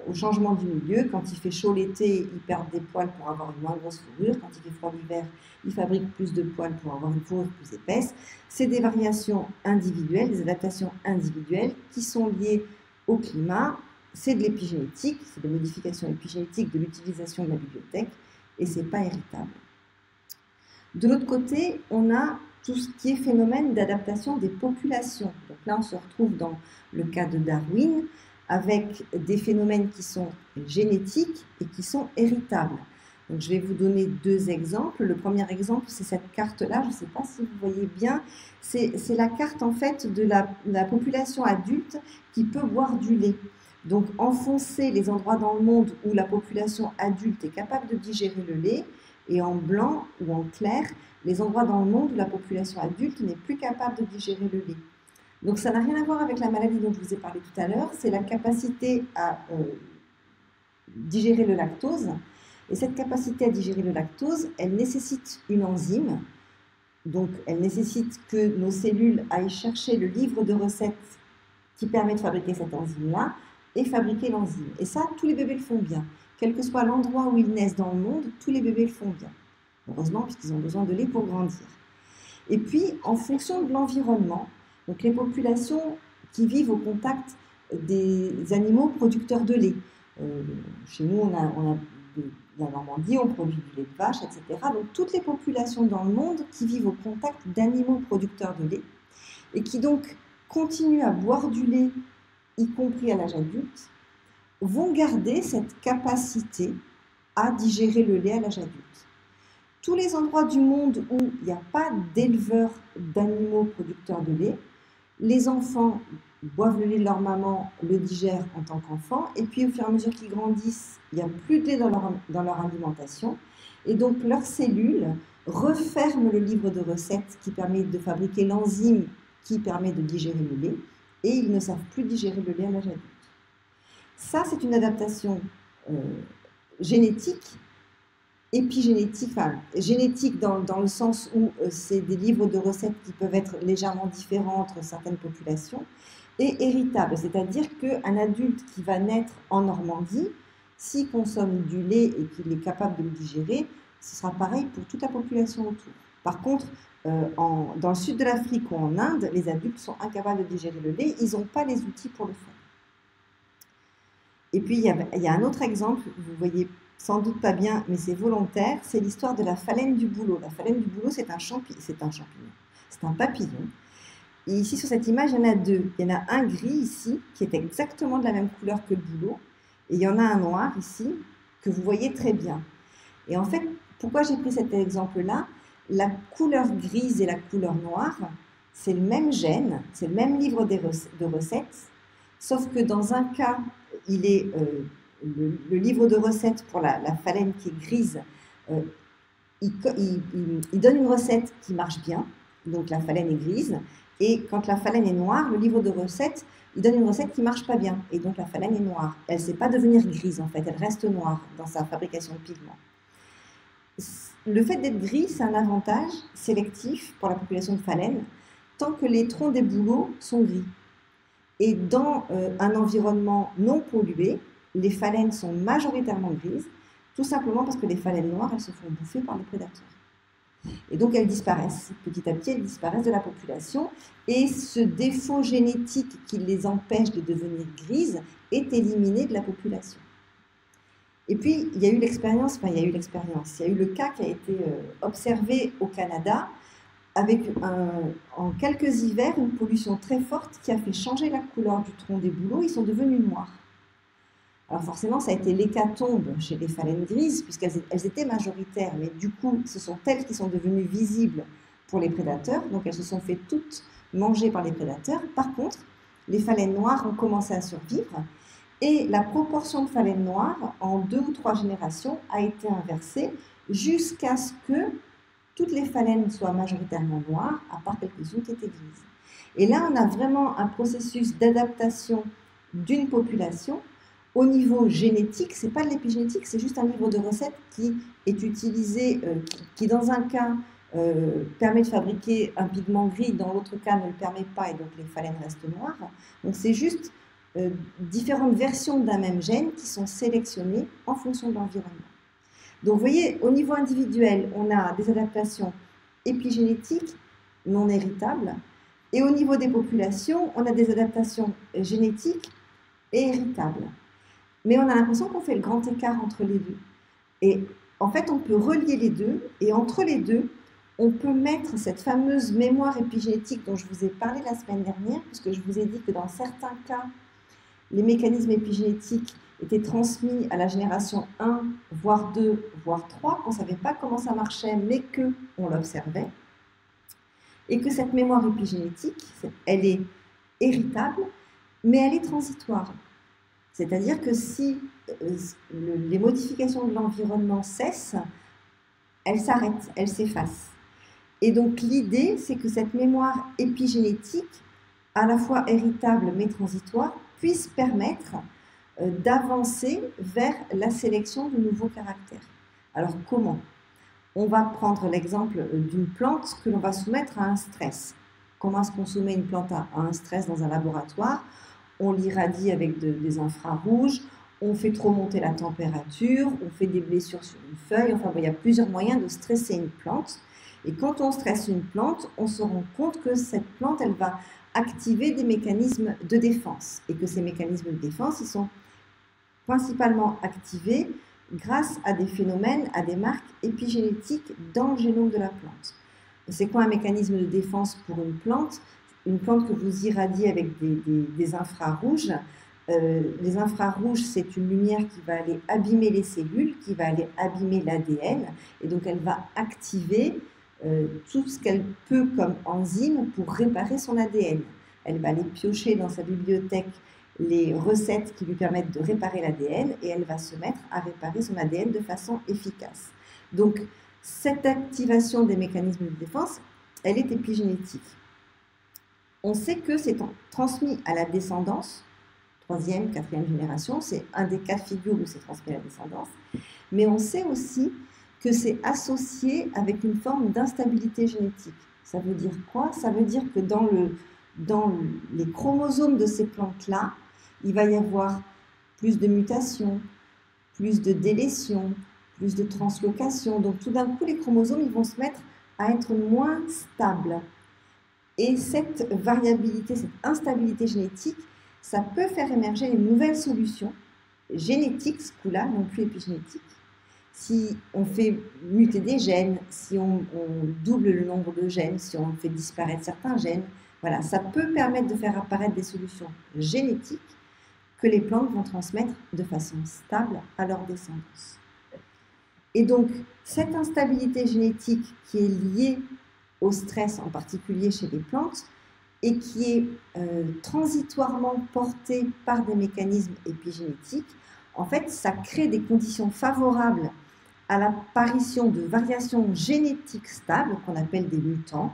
au changement du milieu. Quand il fait chaud l'été, ils perdent des poils pour avoir une moins grosse fourrure. Quand il fait froid l'hiver, ils fabriquent plus de poils pour avoir une fourrure plus épaisse. C'est des variations individuelles, des adaptations individuelles qui sont liées au climat. C'est de l'épigénétique, c'est des modifications épigénétiques de l'utilisation de la bibliothèque, et ce n'est pas héritable. De l'autre côté, on a tout ce qui est phénomène d'adaptation des populations. Donc là, on se retrouve dans le cas de Darwin, avec des phénomènes qui sont génétiques et qui sont héritables. Donc, je vais vous donner 2 exemples. Le premier exemple, c'est cette carte-là. Je ne sais pas si vous voyez bien. C'est la carte, en fait, de la population adulte qui peut boire du lait. Donc, enfoncer les endroits dans le monde où la population adulte est capable de digérer le lait, et en blanc ou en clair, les endroits dans le monde où la population adulte n'est plus capable de digérer le lait. Donc, ça n'a rien à voir avec la maladie dont je vous ai parlé tout à l'heure, c'est la capacité à digérer le lactose. Et cette capacité à digérer le lactose, elle nécessite une enzyme. Donc, elle nécessite que nos cellules aillent chercher le livre de recettes qui permet de fabriquer cette enzyme-là, et fabriquer l'enzyme. Et ça, tous les bébés le font bien. Quel que soit l'endroit où ils naissent dans le monde, tous les bébés le font bien. Heureusement, puisqu'ils ont besoin de lait pour grandir. Et puis, en fonction de l'environnement, donc les populations qui vivent au contact des animaux producteurs de lait. Chez nous, on a la Normandie, on produit du lait de vache, etc. Donc toutes les populations dans le monde qui vivent au contact d'animaux producteurs de lait et qui donc continuent à boire du lait, y compris à l'âge adulte, vont garder cette capacité à digérer le lait à l'âge adulte. Tous les endroits du monde où il n'y a pas d'éleveurs d'animaux producteurs de lait, les enfants boivent le lait de leur maman, le digèrent en tant qu'enfants, et puis au fur et à mesure qu'ils grandissent, il n'y a plus de lait dans leur alimentation, et donc leurs cellules referment le livre de recettes qui permet de fabriquer l'enzyme qui permet de digérer le lait, et ils ne savent plus digérer le lait à l'âge adulte. Ça, c'est une adaptation génétique, épigénétique, enfin génétique dans le sens où c'est des livres de recettes qui peuvent être légèrement différents entre certaines populations, et héritable, c'est-à-dire qu'un adulte qui va naître en Normandie, s'il consomme du lait et qu'il est capable de le digérer, ce sera pareil pour toute la population autour. Par contre, dans le sud de l'Afrique ou en Inde, les adultes sont incapables de digérer le lait, ils n'ont pas les outils pour le faire. Et puis, il y a un autre exemple, vous voyez sans doute pas bien, mais c'est volontaire, c'est l'histoire de la phalène du bouleau. La phalène du bouleau, c'est un champignon, c'est un papillon. Et ici, sur cette image, il y en a deux. Il y en a un gris ici, qui est exactement de la même couleur que le bouleau, et il y en a un noir ici, que vous voyez très bien. Et en fait, pourquoi j'ai pris cet exemple-là? La couleur grise et la couleur noire, c'est le même gène, c'est le même livre de recettes, sauf que dans un cas, il est le livre de recettes pour la phalène qui est grise, il donne une recette qui marche bien, donc la phalène est grise, et quand la phalène est noire, le livre de recettes, il donne une recette qui ne marche pas bien, et donc la phalène est noire. Elle ne sait pas devenir grise en fait, elle reste noire dans sa fabrication de pigments. Le fait d'être gris, c'est un avantage sélectif pour la population de phalènes, tant que les troncs des bouleaux sont gris. Et dans un environnement non pollué, les phalènes sont majoritairement grises, tout simplement parce que les phalènes noires, elles se font bouffer par les prédateurs. Et donc elles disparaissent, petit à petit elles disparaissent de la population, et ce défaut génétique qui les empêche de devenir grises est éliminé de la population. Et puis il y a eu le cas qui a été observé au Canada, avec en quelques hivers une pollution très forte qui a fait changer la couleur du tronc des bouleaux, ils sont devenus noirs. Alors forcément, ça a été l'hécatombe chez les phalènes grises, puisqu'elles étaient majoritaires, mais du coup, ce sont elles qui sont devenues visibles pour les prédateurs, donc elles se sont fait toutes manger par les prédateurs. Par contre, les phalènes noires ont commencé à survivre, et la proportion de phalènes noires, en 2 ou 3 générations, a été inversée, jusqu'à ce que toutes les phalènes soient majoritairement noires, à part quelques-unes qui étaient grises. Et là, on a vraiment un processus d'adaptation d'une population. Au niveau génétique, ce n'est pas de l'épigénétique, c'est juste un livre de recettes qui est utilisé, qui dans un cas permet de fabriquer un pigment gris, dans l'autre cas ne le permet pas et donc les phalènes restent noires. Donc c'est juste différentes versions d'un même gène qui sont sélectionnées en fonction de l'environnement. Donc vous voyez, au niveau individuel, on a des adaptations épigénétiques non héritables, et au niveau des populations, on a des adaptations génétiques et héritables. Mais on a l'impression qu'on fait le grand écart entre les deux. Et en fait, on peut relier les deux, et entre les deux, on peut mettre cette fameuse mémoire épigénétique dont je vous ai parlé la semaine dernière, puisque je vous ai dit que dans certains cas, les mécanismes épigénétiques étaient transmis à la génération 1, voire 2, voire 3, qu'on ne savait pas comment ça marchait, mais qu'on l'observait. Et que cette mémoire épigénétique, elle est héritable, mais elle est transitoire. C'est-à-dire que si les modifications de l'environnement cessent, elles s'arrêtent, elles s'effacent. Et donc l'idée, c'est que cette mémoire épigénétique, à la fois héritable mais transitoire, puisse permettre d'avancer vers la sélection de nouveaux caractères. Alors comment? On va prendre l'exemple d'une plante que l'on va soumettre à un stress. Comment est-ce qu'on soumet une plante à un stress dans un laboratoire? On l'irradie avec des infrarouges, on fait trop monter la température, on fait des blessures sur une feuille, enfin il y a plusieurs moyens de stresser une plante. Et quand on stresse une plante, on se rend compte que cette plante, elle va activer des mécanismes de défense. Et que ces mécanismes de défense, ils sont principalement activés grâce à des phénomènes, à des marques épigénétiques dans le génome de la plante. C'est quoi un mécanisme de défense pour une plante? Une plante que vous irradiez avec des infrarouges. Les infrarouges, c'est une lumière qui va aller abîmer les cellules, qui va aller abîmer l'ADN, et donc elle va activer tout ce qu'elle peut comme enzyme pour réparer son ADN. Elle va aller piocher dans sa bibliothèque les recettes qui lui permettent de réparer l'ADN et elle va se mettre à réparer son ADN de façon efficace. Donc, cette activation des mécanismes de défense, elle est épigénétique. On sait que c'est transmis à la descendance, troisième, quatrième génération, c'est un des cas de figure où c'est transmis à la descendance, mais on sait aussi que c'est associé avec une forme d'instabilité génétique. Ça veut dire quoi? Ça veut dire que dans les chromosomes de ces plantes-là, il va y avoir plus de mutations, plus de délétions, plus de translocations. Donc tout d'un coup, les chromosomes ils vont se mettre à être moins stables. Et cette variabilité, cette instabilité génétique, ça peut faire émerger une nouvelle solution génétique, ce coup-là, non plus épigénétique. Si on fait muter des gènes, si on double le nombre de gènes, si on fait disparaître certains gènes, voilà, ça peut permettre de faire apparaître des solutions génétiques que les plantes vont transmettre de façon stable à leur descendance. Et donc, cette instabilité génétique qui est liée au stress, en particulier chez les plantes, et qui est transitoirement portée par des mécanismes épigénétiques, en fait, ça crée des conditions favorables à l'apparition de variations génétiques stables, qu'on appelle des mutants,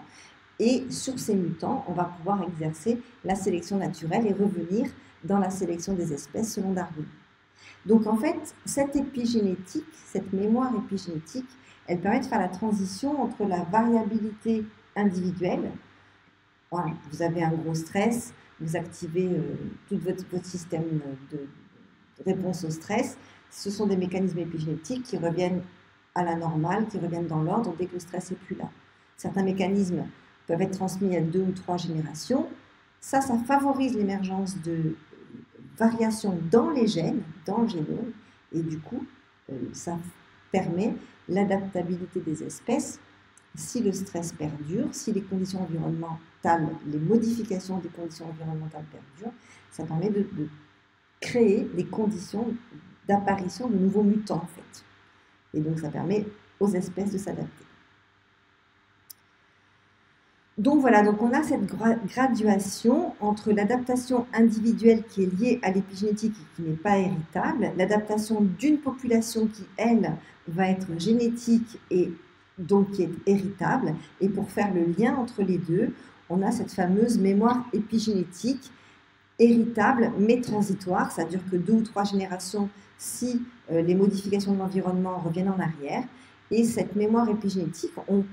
et sur ces mutants, on va pouvoir exercer la sélection naturelle et revenir dans la sélection des espèces selon Darwin. Donc en fait, cette épigénétique, cette mémoire épigénétique, elle permet de faire la transition entre la variabilité individuelle. Voilà, vous avez un gros stress, vous activez tout votre système de réponse au stress. Ce sont des mécanismes épigénétiques qui reviennent à la normale, qui reviennent dans l'ordre dès que le stress n'est plus là. Certains mécanismes peuvent être transmis à 2 ou 3 générations. Ça favorise l'émergence de variations dans les gènes, dans le génome, et du coup, ça permet l'adaptabilité des espèces si le stress perdure, si les conditions environnementales, les modifications des conditions environnementales perdurent, ça permet de créer des conditions d'apparition de nouveaux mutants, en fait. Et donc, ça permet aux espèces de s'adapter. Donc voilà, donc on a cette graduation entre l'adaptation individuelle qui est liée à l'épigénétique et qui n'est pas héritable, l'adaptation d'une population qui, elle, va être génétique et donc qui est héritable. Et pour faire le lien entre les deux, on a cette fameuse mémoire épigénétique héritable mais transitoire, ça dure que 2 ou 3 générations si les modifications de l'environnement reviennent en arrière. Et cette mémoire épigénétique, on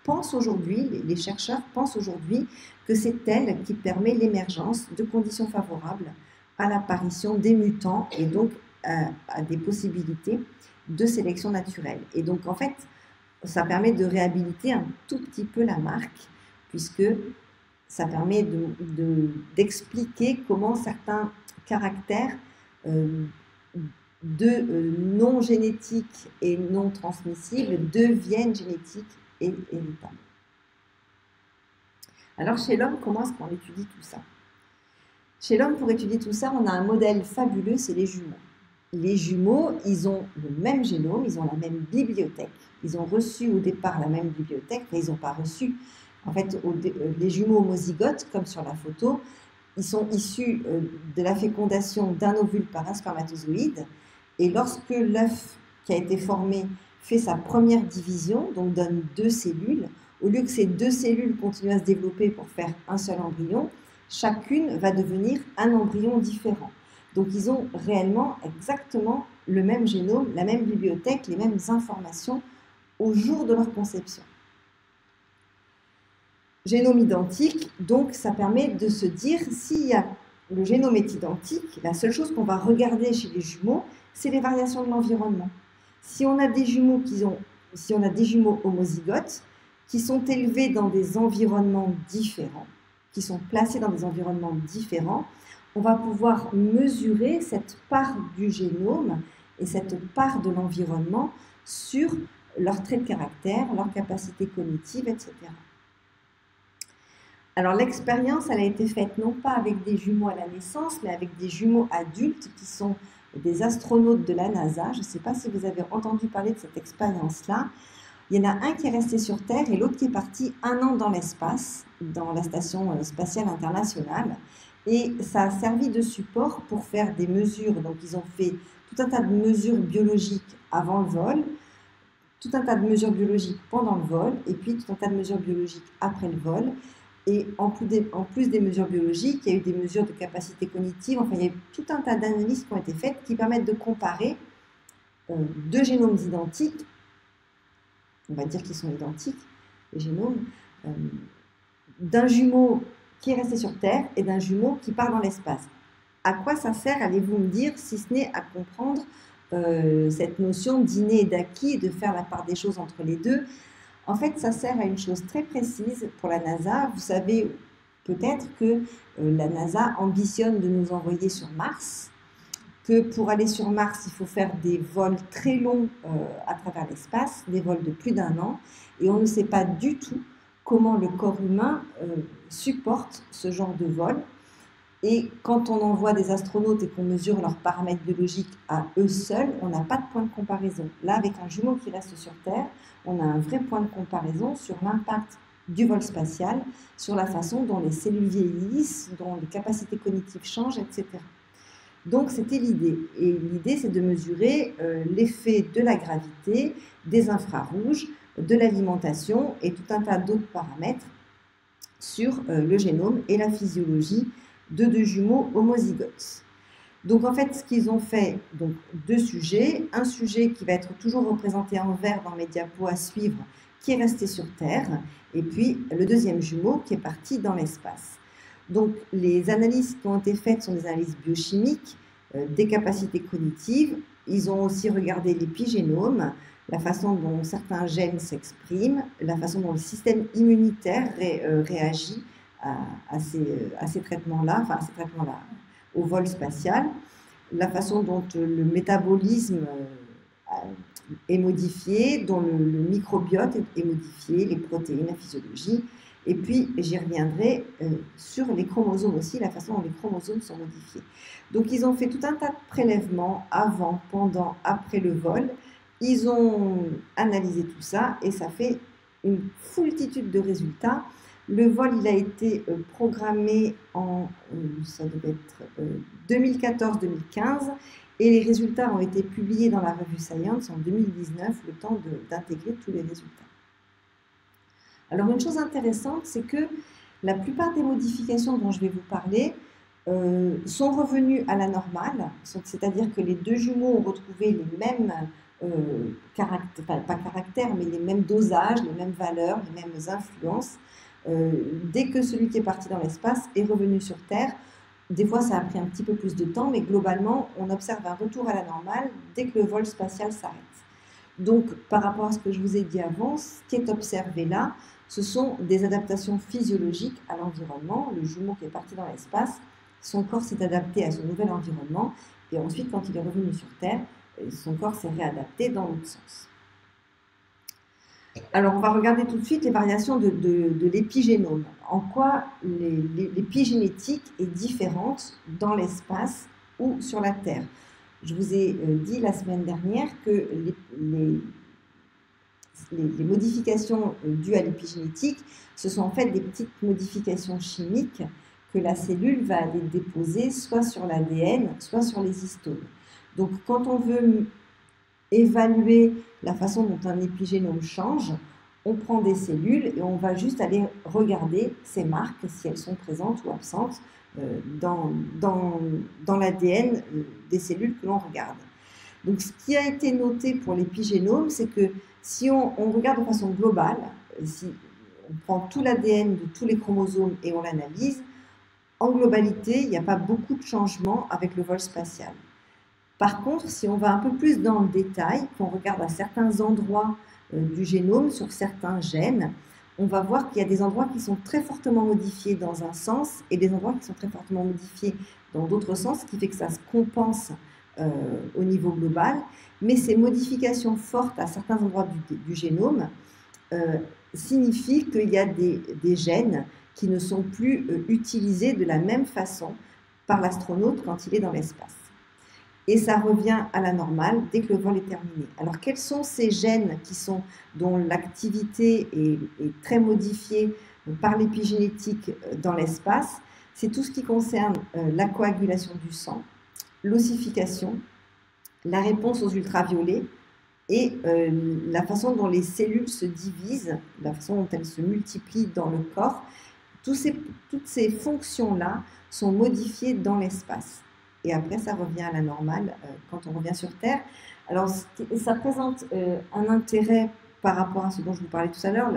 pense aujourd'hui, les chercheurs pensent aujourd'hui que c'est elle qui permet l'émergence de conditions favorables à l'apparition des mutants et donc à des possibilités de sélection naturelle. Et donc en fait, ça permet de réhabiliter un tout petit peu la marque, puisque ça permet d'expliquer comment certains caractères non génétiques et non transmissibles deviennent génétiques et héritables. Alors chez l'homme, comment est-ce qu'on étudie tout ça? Chez l'homme, pour étudier tout ça, on a un modèle fabuleux, c'est les jumeaux. Les jumeaux, ils ont le même génome, ils ont la même bibliothèque. Ils ont reçu au départ la même bibliothèque, mais ils n'ont pas reçu. En fait, les jumeaux homozygotes, comme sur la photo, ils sont issus de la fécondation d'un ovule par un spermatozoïde. Et lorsque l'œuf qui a été formé fait sa première division, donc donne 2 cellules, au lieu que ces 2 cellules continuent à se développer pour faire un seul embryon, chacune va devenir un embryon différent. Donc ils ont réellement exactement le même génome, la même bibliothèque, les mêmes informations au jour de leur conception. Génome identique, donc ça permet de se dire, si le génome est identique, la seule chose qu'on va regarder chez les jumeaux, c'est les variations de l'environnement. Si on a des jumeaux homozygotes qui sont élevés dans des environnements différents, qui sont placés dans des environnements différents, on va pouvoir mesurer cette part du génome et cette part de l'environnement sur leurs traits de caractère, leurs capacités cognitives, etc. Alors l'expérience, elle a été faite non pas avec des jumeaux à la naissance, mais avec des jumeaux adultes qui sont des astronautes de la NASA. Je ne sais pas si vous avez entendu parler de cette expérience-là. Il y en a un qui est resté sur Terre et l'autre qui est parti 1 an dans l'espace, dans la Station spatiale internationale. Et ça a servi de support pour faire des mesures. Donc ils ont fait tout un tas de mesures biologiques avant le vol, tout un tas de mesures biologiques pendant le vol, et puis tout un tas de mesures biologiques après le vol. Et en plus des mesures biologiques, il y a eu des mesures de capacité cognitive. Enfin, il y a eu tout un tas d'analyses qui ont été faites qui permettent de comparer 2 génomes identiques. On va dire qu'ils sont identiques, les génomes, d'un jumeau qui est resté sur Terre et d'un jumeau qui part dans l'espace. À quoi ça sert, allez-vous me dire, si ce n'est à comprendre cette notion d'inné et d'acquis et de faire la part des choses entre les deux? En fait, ça sert à une chose très précise pour la NASA. Vous savez peut-être que la NASA ambitionne de nous envoyer sur Mars, que pour aller sur Mars, il faut faire des vols très longs à travers l'espace, des vols de plus d'1 an, et on ne sait pas du tout comment le corps humain supporte ce genre de vol. Et quand on envoie des astronautes et qu'on mesure leurs paramètres biologiques à eux seuls, on n'a pas de point de comparaison. Là, avec un jumeau qui reste sur Terre, on a un vrai point de comparaison sur l'impact du vol spatial, sur la façon dont les cellules vieillissent, dont les capacités cognitives changent, etc. Donc, c'était l'idée. Et l'idée, c'est de mesurer l'effet de la gravité, des infrarouges, de l'alimentation et tout un tas d'autres paramètres sur le génome et la physiologie de 2 jumeaux homozygotes. Donc en fait, ce qu'ils ont fait, donc 2 sujets, un sujet qui va être toujours représenté en vert dans mes diapos à suivre, qui est resté sur Terre, et puis le deuxième jumeau qui est parti dans l'espace. Donc les analyses qui ont été faites sont des analyses biochimiques, des capacités cognitives. Ils ont aussi regardé l'épigénome, la façon dont certains gènes s'expriment, la façon dont le système immunitaire réagit à ces traitements-là, enfin à ces traitements-là, au vol spatial, la façon dont le métabolisme est modifié, dont le microbiote est modifié, les protéines, la physiologie, et puis j'y reviendrai sur les chromosomes aussi, la façon dont les chromosomes sont modifiés. Donc ils ont fait tout un tas de prélèvements avant, pendant, après le vol. Ils ont analysé tout ça et ça fait une foultitude de résultats. Le vol, il a été programmé en, ça devait être 2014-2015 et les résultats ont été publiés dans la revue Science en 2019, le temps d'intégrer tous les résultats. Alors une chose intéressante, c'est que la plupart des modifications dont je vais vous parler sont revenues à la normale, c'est-à-dire que les 2 jumeaux ont retrouvé les mêmes caractères, enfin, pas caractères, mais les mêmes dosages, les mêmes valeurs, les mêmes influences. Dès que celui qui est parti dans l'espace est revenu sur Terre, des fois ça a pris un petit peu plus de temps, mais globalement on observe un retour à la normale dès que le vol spatial s'arrête. Donc par rapport à ce que je vous ai dit avant, ce qui est observé là, ce sont des adaptations physiologiques à l'environnement. Le jumeau qui est parti dans l'espace, son corps s'est adapté à ce nouvel environnement, et ensuite quand il est revenu sur Terre, son corps s'est réadapté dans l'autre sens. Alors, on va regarder tout de suite les variations de l'épigénome. En quoi l'épigénétique est différente dans l'espace ou sur la Terre. Je vous ai dit la semaine dernière que les modifications dues à l'épigénétique, ce sont en fait des petites modifications chimiques que la cellule va aller déposer soit sur l'ADN, soit sur les histones. Donc, quand on veut évaluer la façon dont un épigénome change, on prend des cellules et on va juste aller regarder ces marques, si elles sont présentes ou absentes dans l'ADN des cellules que l'on regarde. Donc ce qui a été noté pour l'épigénome, c'est que si on regarde de façon globale, si on prend tout l'ADN de tous les chromosomes et on l'analyse, en globalité, il n'y a pas beaucoup de changements avec le vol spatial. Par contre, si on va un peu plus dans le détail, qu'on regarde à certains endroits du génome, sur certains gènes, on va voir qu'il y a des endroits qui sont très fortement modifiés dans un sens et des endroits qui sont très fortement modifiés dans d'autres sens, ce qui fait que ça se compense au niveau global, mais ces modifications fortes à certains endroits du génome signifient qu'il y a des gènes qui ne sont plus utilisés de la même façon par l'astronaute quand il est dans l'espace. Et ça revient à la normale dès que le vol est terminé. Alors, quels sont ces gènes dont l'activité est très modifiée par l'épigénétique dans l'espace? C'est tout ce qui concerne la coagulation du sang, l'ossification, la réponse aux ultraviolets et la façon dont les cellules se divisent, la façon dont elles se multiplient dans le corps. Toutes ces fonctions-là sont modifiées dans l'espace. Et après, ça revient à la normale quand on revient sur Terre. Alors, ça présente un intérêt par rapport à ce dont je vous parlais tout à l'heure,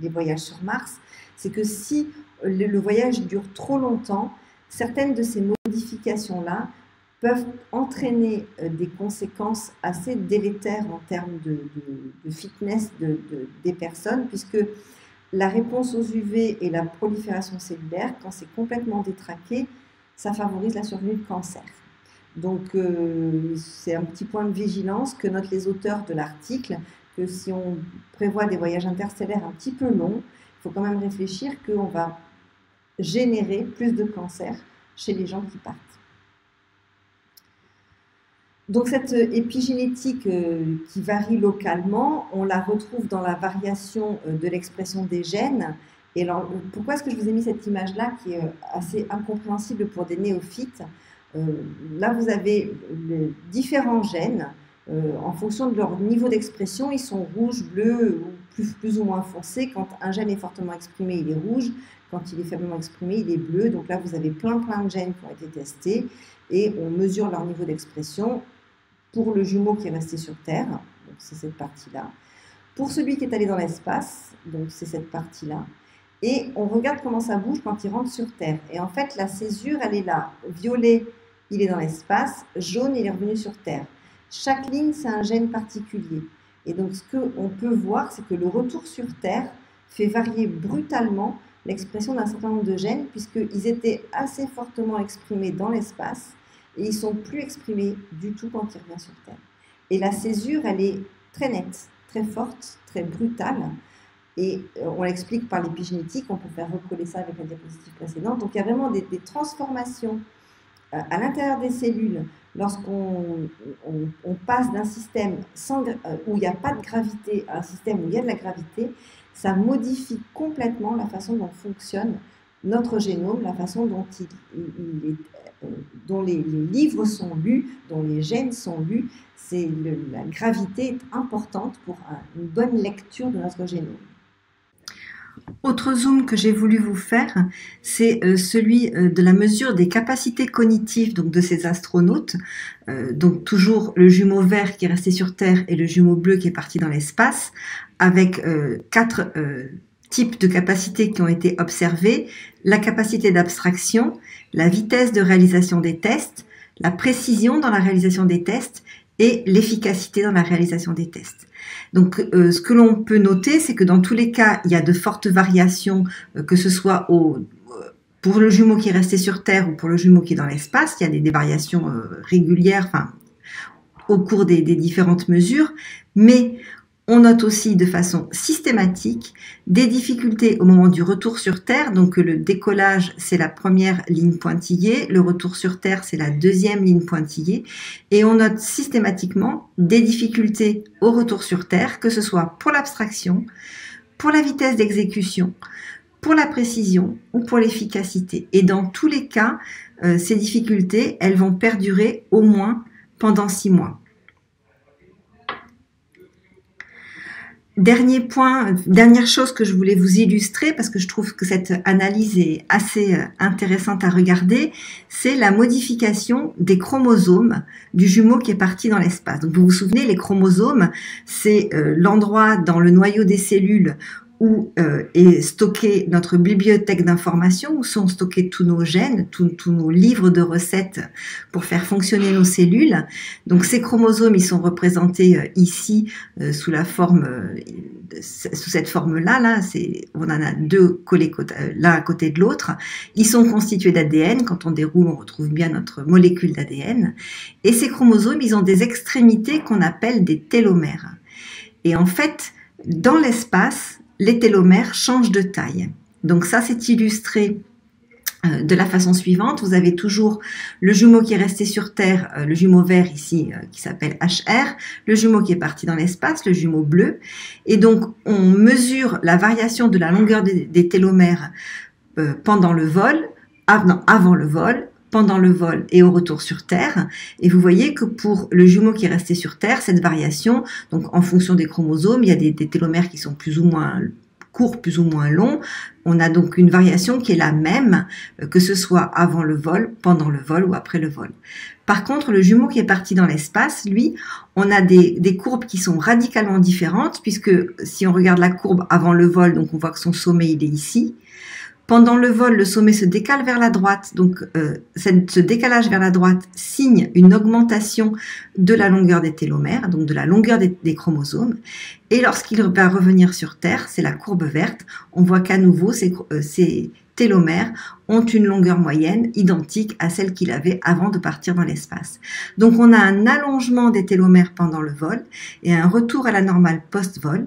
les voyages sur Mars. C'est que si le voyage dure trop longtemps, certaines de ces modifications-là peuvent entraîner des conséquences assez délétères en termes de fitness des personnes, puisque la réponse aux UV et la prolifération cellulaire, quand c'est complètement détraqué, ça favorise la survenue de cancer. Donc, c'est un petit point de vigilance que notent les auteurs de l'article, que si on prévoit des voyages interstellaires un petit peu longs, il faut quand même réfléchir qu'on va générer plus de cancer chez les gens qui partent. Donc, cette épigénétique qui varie localement, on la retrouve dans la variation de l'expression des gènes. Et alors, pourquoi est-ce que je vous ai mis cette image-là qui est assez incompréhensible pour des néophytes? Là, vous avez différents gènes. En fonction de leur niveau d'expression, ils sont rouges, bleus ou plus ou moins foncés. Quand un gène est fortement exprimé, il est rouge. Quand il est faiblement exprimé, il est bleu. Donc là, vous avez plein de gènes qui ont été testés et on mesure leur niveau d'expression pour le jumeau qui est resté sur Terre. Donc c'est cette partie-là. Pour celui qui est allé dans l'espace, donc c'est cette partie-là. Et on regarde comment ça bouge quand il rentre sur Terre. Et en fait, la césure, elle est là. Violet, il est dans l'espace. Jaune, il est revenu sur Terre. Chaque ligne, c'est un gène particulier. Et donc, ce qu'on peut voir, c'est que le retour sur Terre fait varier brutalement l'expression d'un certain nombre de gènes, puisqu'ils étaient assez fortement exprimés dans l'espace, et ils ne sont plus exprimés du tout quand il revient sur Terre. Et la césure, elle est très nette, très forte, très brutale. Et on l'explique par l'épigénétique, on peut faire recoller ça avec la diapositive précédente. Donc il y a vraiment des transformations à l'intérieur des cellules lorsqu'on passe d'un système où il n'y a pas de gravité à un système où il y a de la gravité. Ça modifie complètement la façon dont fonctionne notre génome, la façon dont les livres sont lus, dont les gènes sont lus. La gravité est importante pour une bonne lecture de notre génome. Autre zoom que j'ai voulu vous faire, c'est celui de la mesure des capacités cognitives donc, de ces astronautes. Donc toujours le jumeau vert qui est resté sur Terre et le jumeau bleu qui est parti dans l'espace, avec 4 types de capacités qui ont été observées. La capacité d'abstraction, la vitesse de réalisation des tests, la précision dans la réalisation des tests et l'efficacité dans la réalisation des tests. Donc, ce que l'on peut noter, c'est que dans tous les cas, il y a de fortes variations, que ce soit pour le jumeau qui est resté sur Terre ou pour le jumeau qui est dans l'espace. Il y a des variations régulières, enfin, au cours des différentes mesures, mais on note aussi de façon systématique des difficultés au moment du retour sur Terre. Donc le décollage, c'est la première ligne pointillée, le retour sur Terre, c'est la deuxième ligne pointillée. Et on note systématiquement des difficultés au retour sur Terre, que ce soit pour l'abstraction, pour la vitesse d'exécution, pour la précision ou pour l'efficacité. Et dans tous les cas, ces difficultés, elles vont perdurer au moins pendant 6 mois. Dernier point, dernière chose que je voulais vous illustrer, parce que je trouve que cette analyse est assez intéressante à regarder, c'est la modification des chromosomes du jumeau qui est parti dans l'espace. Donc vous vous souvenez, les chromosomes, c'est l'endroit dans le noyau des cellules où est stockée notre bibliothèque d'informations, où sont stockés tous nos gènes, tous nos livres de recettes pour faire fonctionner nos cellules. Donc ces chromosomes, ils sont représentés ici sous la forme sous cette forme-là, on en a deux collés l'un à côté de l'autre. Ils sont constitués d'ADN. Quand on déroule, on retrouve bien notre molécule d'ADN. Et ces chromosomes, ils ont des extrémités qu'on appelle des télomères. Et en fait, dans l'espace, les télomères changent de taille. Donc ça, c'est illustré de la façon suivante. Vous avez toujours le jumeau qui est resté sur Terre, le jumeau vert ici qui s'appelle HR, le jumeau qui est parti dans l'espace, le jumeau bleu. Et donc, on mesure la variation de la longueur des télomères pendant le vol, avant le vol, pendant le vol et au retour sur Terre. Et vous voyez que pour le jumeau qui est resté sur Terre, cette variation, donc en fonction des chromosomes, il y a des télomères qui sont plus ou moins courts, plus ou moins longs. On a donc une variation qui est la même, que ce soit avant le vol, pendant le vol ou après le vol. Par contre, le jumeau qui est parti dans l'espace, lui, on a des courbes qui sont radicalement différentes, puisque si on regarde la courbe avant le vol, donc on voit que son sommet, il est ici. Pendant le vol, le sommet se décale vers la droite, donc ce décalage vers la droite signe une augmentation de la longueur des télomères, donc de la longueur des chromosomes. Et lorsqu'il va revenir sur Terre, c'est la courbe verte, on voit qu'à nouveau ces télomères ont une longueur moyenne identique à celle qu'il avait avant de partir dans l'espace. Donc on a un allongement des télomères pendant le vol et un retour à la normale post-vol.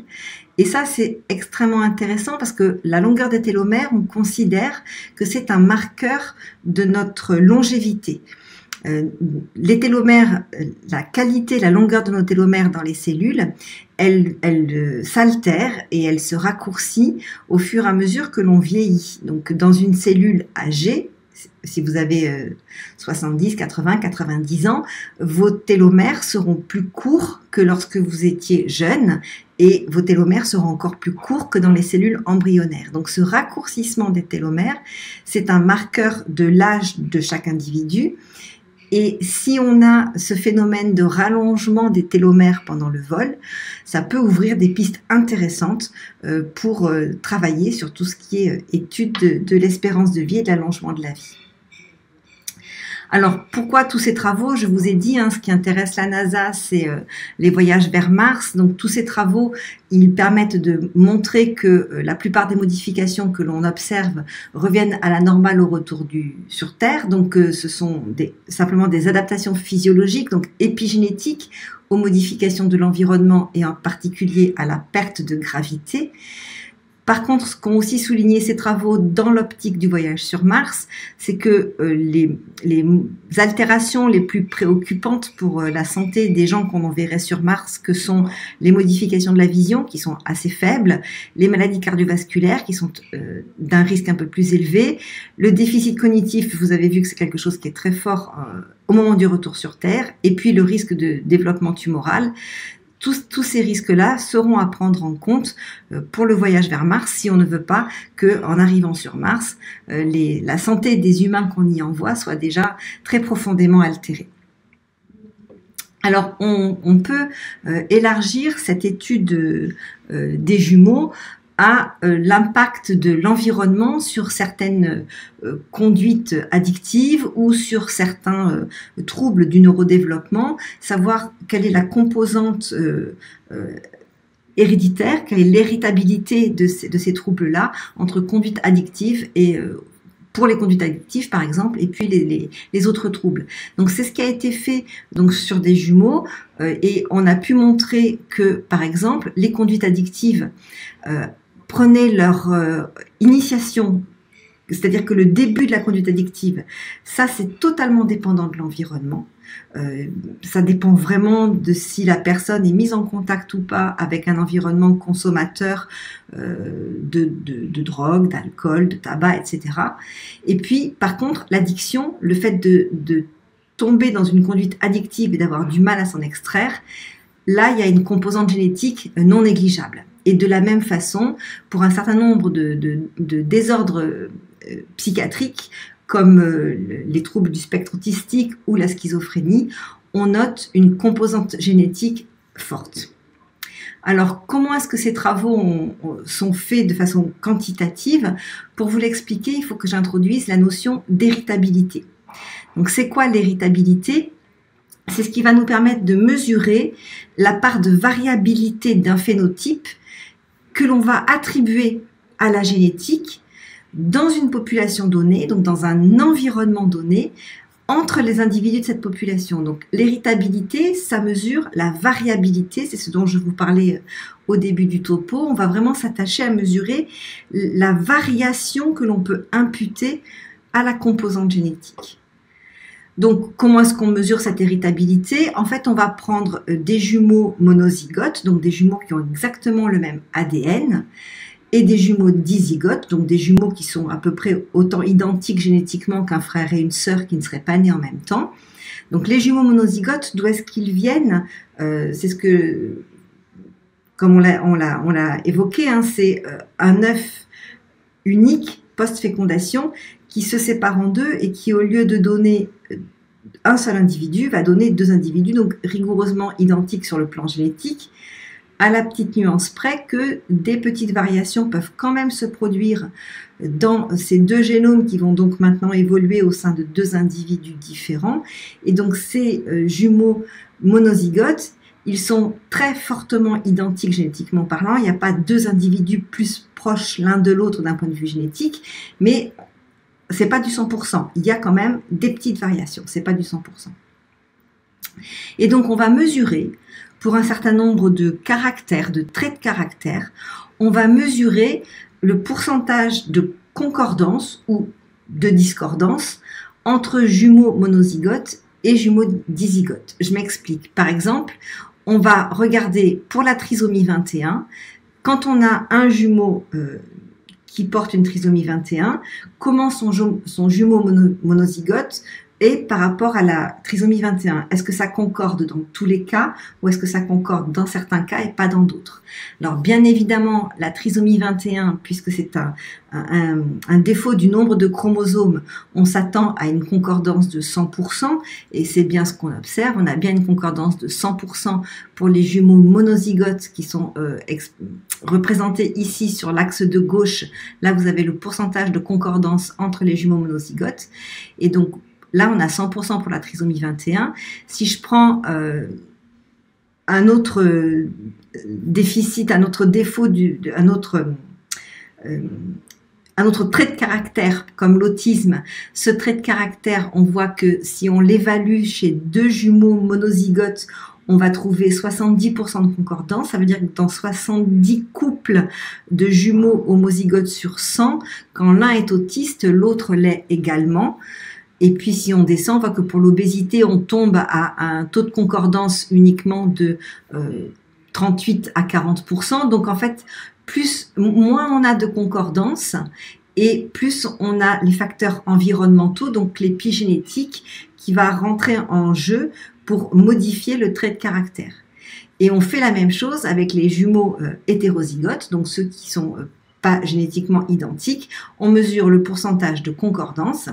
Et ça, c'est extrêmement intéressant parce que la longueur des télomères, on considère que c'est un marqueur de notre longévité. Les télomères, la qualité, la longueur de nos télomères dans les cellules, elle s'altère et elle se raccourcit au fur et à mesure que l'on vieillit. Donc, dans une cellule âgée, si vous avez 70, 80, 90 ans, vos télomères seront plus courts que lorsque vous étiez jeune et vos télomères seront encore plus courts que dans les cellules embryonnaires. Donc ce raccourcissement des télomères, c'est un marqueur de l'âge de chaque individu. Et si on a ce phénomène de rallongement des télomères pendant le vol, ça peut ouvrir des pistes intéressantes pour travailler sur tout ce qui est étude de l'espérance de vie et de l'allongement de la vie. Alors, pourquoi tous ces travaux? Je vous ai dit, ce qui intéresse la NASA, c'est les voyages vers Mars. Donc, tous ces travaux, ils permettent de montrer que la plupart des modifications que l'on observe reviennent à la normale au retour sur Terre. Donc, ce sont simplement des adaptations physiologiques, donc épigénétiques, aux modifications de l'environnement et en particulier à la perte de gravité. Par contre, ce qu'ont aussi souligné ces travaux dans l'optique du voyage sur Mars, c'est que les altérations les plus préoccupantes pour la santé des gens qu'on enverrait sur Mars, que sont les modifications de la vision, qui sont assez faibles, les maladies cardiovasculaires, qui sont d'un risque un peu plus élevé, le déficit cognitif, vous avez vu que c'est quelque chose qui est très fort au moment du retour sur Terre, et puis le risque de développement tumoral. Tous ces risques-là seront à prendre en compte pour le voyage vers Mars si on ne veut pas qu'en arrivant sur Mars, la santé des humains qu'on y envoie soit déjà très profondément altérée. Alors, on peut élargir cette étude des jumeaux à l'impact de l'environnement sur certaines conduites addictives ou sur certains troubles du neurodéveloppement, savoir quelle est la composante héréditaire, quelle est l'héritabilité de ces troubles-là entre conduite addictive et pour les conduites addictives par exemple, et puis les autres troubles. Donc c'est ce qui a été fait donc sur des jumeaux et on a pu montrer que par exemple les conduites addictives prenaient leur initiation, c'est-à-dire que le début de la conduite addictive, ça c'est totalement dépendant de l'environnement. Ça dépend vraiment de si la personne est mise en contact ou pas avec un environnement consommateur de drogue, d'alcool, de tabac, etc. Et puis, par contre, l'addiction, le fait de tomber dans une conduite addictive et d'avoir du mal à s'en extraire, là, il y a une composante génétique non négligeable. Et de la même façon, pour un certain nombre de désordres psychiatriques, comme les troubles du spectre autistique ou la schizophrénie, on note une composante génétique forte. Alors, comment est-ce que ces travaux sont faits de façon quantitative? Pour vous l'expliquer, il faut que j'introduise la notion d'héritabilité. Donc, c'est quoi l'héritabilité? C'est ce qui va nous permettre de mesurer la part de variabilité d'un phénotype que l'on va attribuer à la génétique dans une population donnée, donc dans un environnement donné, entre les individus de cette population. Donc l'héritabilité, ça mesure la variabilité, c'est ce dont je vous parlais au début du topo. On va vraiment s'attacher à mesurer la variation que l'on peut imputer à la composante génétique. Donc comment est-ce qu'on mesure cette héritabilité? En fait, on va prendre des jumeaux monozygotes, donc des jumeaux qui ont exactement le même ADN, et des jumeaux dizygotes, donc des jumeaux qui sont à peu près autant identiques génétiquement qu'un frère et une sœur qui ne seraient pas nés en même temps. Donc les jumeaux monozygotes, d'où est-ce qu'ils viennent? C'est ce que, comme on l'a évoqué, hein, c'est un œuf unique post-fécondation qui se sépare en deux et qui, au lieu de donner un seul individu, va donner deux individus, donc rigoureusement identiques sur le plan génétique, à la petite nuance près que des petites variations peuvent quand même se produire dans ces deux génomes qui vont donc maintenant évoluer au sein de deux individus différents. Et donc ces jumeaux monozygotes, ils sont très fortement identiques génétiquement parlant. Il n'y a pas deux individus plus proches l'un de l'autre d'un point de vue génétique, mais c'est pas du 100%. Il y a quand même des petites variations, c'est pas du 100%. Et donc on va mesurer pour un certain nombre de caractères, de traits de caractère, on va mesurer le pourcentage de concordance ou de discordance entre jumeaux monozygotes et jumeaux dizygotes. Je m'explique. Par exemple, on va regarder pour la trisomie 21, quand on a un jumeau qui porte une trisomie 21, comment son jumeau monozygote et par rapport à la trisomie 21, est-ce que ça concorde dans tous les cas ou est-ce que ça concorde dans certains cas et pas dans d'autres? Alors bien évidemment, la trisomie 21, puisque c'est un défaut du nombre de chromosomes, on s'attend à une concordance de 100% et c'est bien ce qu'on observe. On a bien une concordance de 100% pour les jumeaux monozygotes qui sont représentés ici sur l'axe de gauche. Là, vous avez le pourcentage de concordance entre les jumeaux monozygotes et donc là, on a 100% pour la trisomie 21. Si je prends un autre déficit, un autre défaut, un autre trait de caractère comme l'autisme, ce trait de caractère, on voit que si on l'évalue chez deux jumeaux monozygotes, on va trouver 70% de concordance. Ça veut dire que dans 70 couples de jumeaux homozygotes sur 100, quand l'un est autiste, l'autre l'est également. Et puis, si on descend, on voit que pour l'obésité, on tombe à un taux de concordance uniquement de 38 à 40%. Donc, en fait, moins on a de concordance et plus on a les facteurs environnementaux, donc l'épigénétique, qui va rentrer en jeu pour modifier le trait de caractère. Et on fait la même chose avec les jumeaux hétérozygotes, donc ceux qui sont pas génétiquement identiques. On mesure le pourcentage de concordance.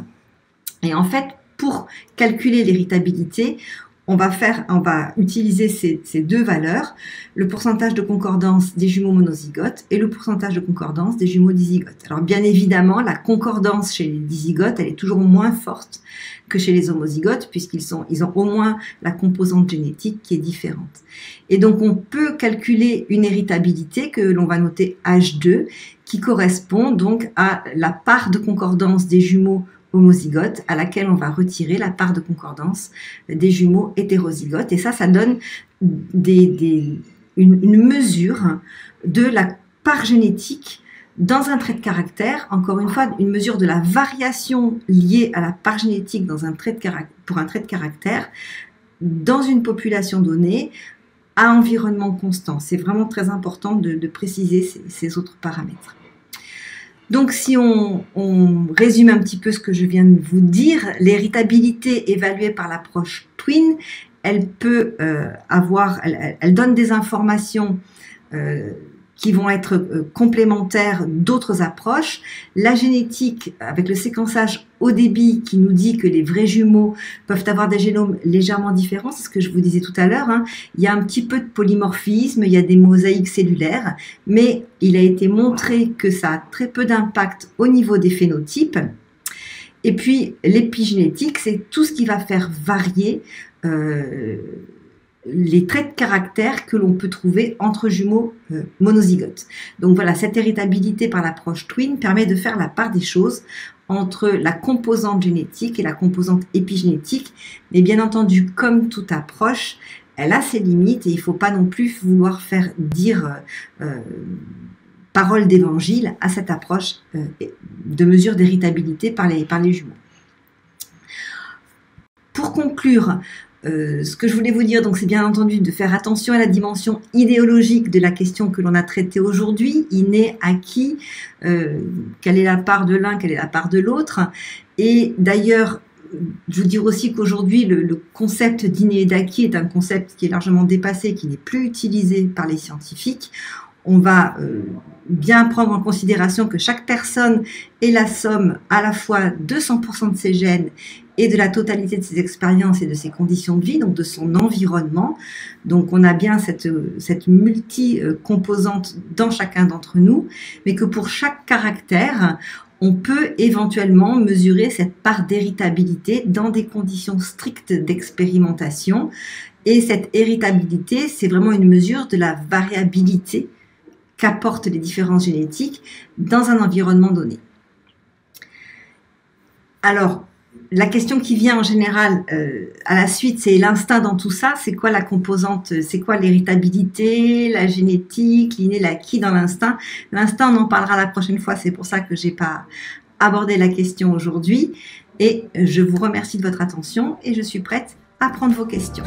Et en fait, pour calculer l'héritabilité, on va utiliser ces deux valeurs, le pourcentage de concordance des jumeaux monozygotes et le pourcentage de concordance des jumeaux dizygotes. Alors bien évidemment, la concordance chez les dizygotes, elle est toujours moins forte que chez les homozygotes, puisqu'ils ont au moins la composante génétique qui est différente. Et donc on peut calculer une héritabilité que l'on va noter H2, qui correspond donc à la part de concordance des jumeaux homozygote à laquelle on va retirer la part de concordance des jumeaux hétérozygotes. Et ça donne une mesure de la part génétique dans un trait de caractère. Encore une fois, une mesure de la variation liée à la part génétique dans pour un trait de caractère dans une population donnée à environnement constant. C'est vraiment très important de préciser ces autres paramètres. Donc, si on résume un petit peu ce que je viens de vous dire, l'héritabilité évaluée par l'approche Twin, elle peut elle donne des informations qui vont être complémentaires d'autres approches. La génétique, avec le séquençage haut débit qui nous dit que les vrais jumeaux peuvent avoir des génomes légèrement différents, c'est ce que je vous disais tout à l'heure, hein. Il y a un petit peu de polymorphisme, il y a des mosaïques cellulaires, mais il a été montré que ça a très peu d'impact au niveau des phénotypes. Et puis l'épigénétique, c'est tout ce qui va faire varier les traits de caractère que l'on peut trouver entre jumeaux monozygotes. Donc voilà, cette héritabilité par l'approche Twin permet de faire la part des choses entre la composante génétique et la composante épigénétique. Mais bien entendu, comme toute approche, elle a ses limites et il ne faut pas non plus vouloir faire dire parole d'évangile à cette approche de mesure d'héritabilité par les jumeaux. Pour conclure, ce que je voulais vous dire, donc, c'est bien entendu de faire attention à la dimension idéologique de la question que l'on a traitée aujourd'hui, inné, acquis, quelle est la part de l'un, quelle est la part de l'autre. Et d'ailleurs, je vous dire aussi qu'aujourd'hui, le concept d'inné et d'acquis est un concept qui est largement dépassé, qui n'est plus utilisé par les scientifiques. On va bien prendre en considération que chaque personne est la somme à la fois de 100% de ses gènes et de la totalité de ses expériences et de ses conditions de vie, donc de son environnement. Donc on a bien cette multi-composante dans chacun d'entre nous, mais que pour chaque caractère, on peut éventuellement mesurer cette part d'héritabilité dans des conditions strictes d'expérimentation. Et cette héritabilité, c'est vraiment une mesure de la variabilité qu'apportent les différences génétiques dans un environnement donné. Alors, la question qui vient en général à la suite, c'est l'instinct dans tout ça. C'est quoi la composante? C'est quoi l'héritabilité, la génétique, l'inné, l'acquis dans l'instinct? L'instinct, on en parlera la prochaine fois. C'est pour ça que je n'ai pas abordé la question aujourd'hui. Et je vous remercie de votre attention et je suis prête à prendre vos questions.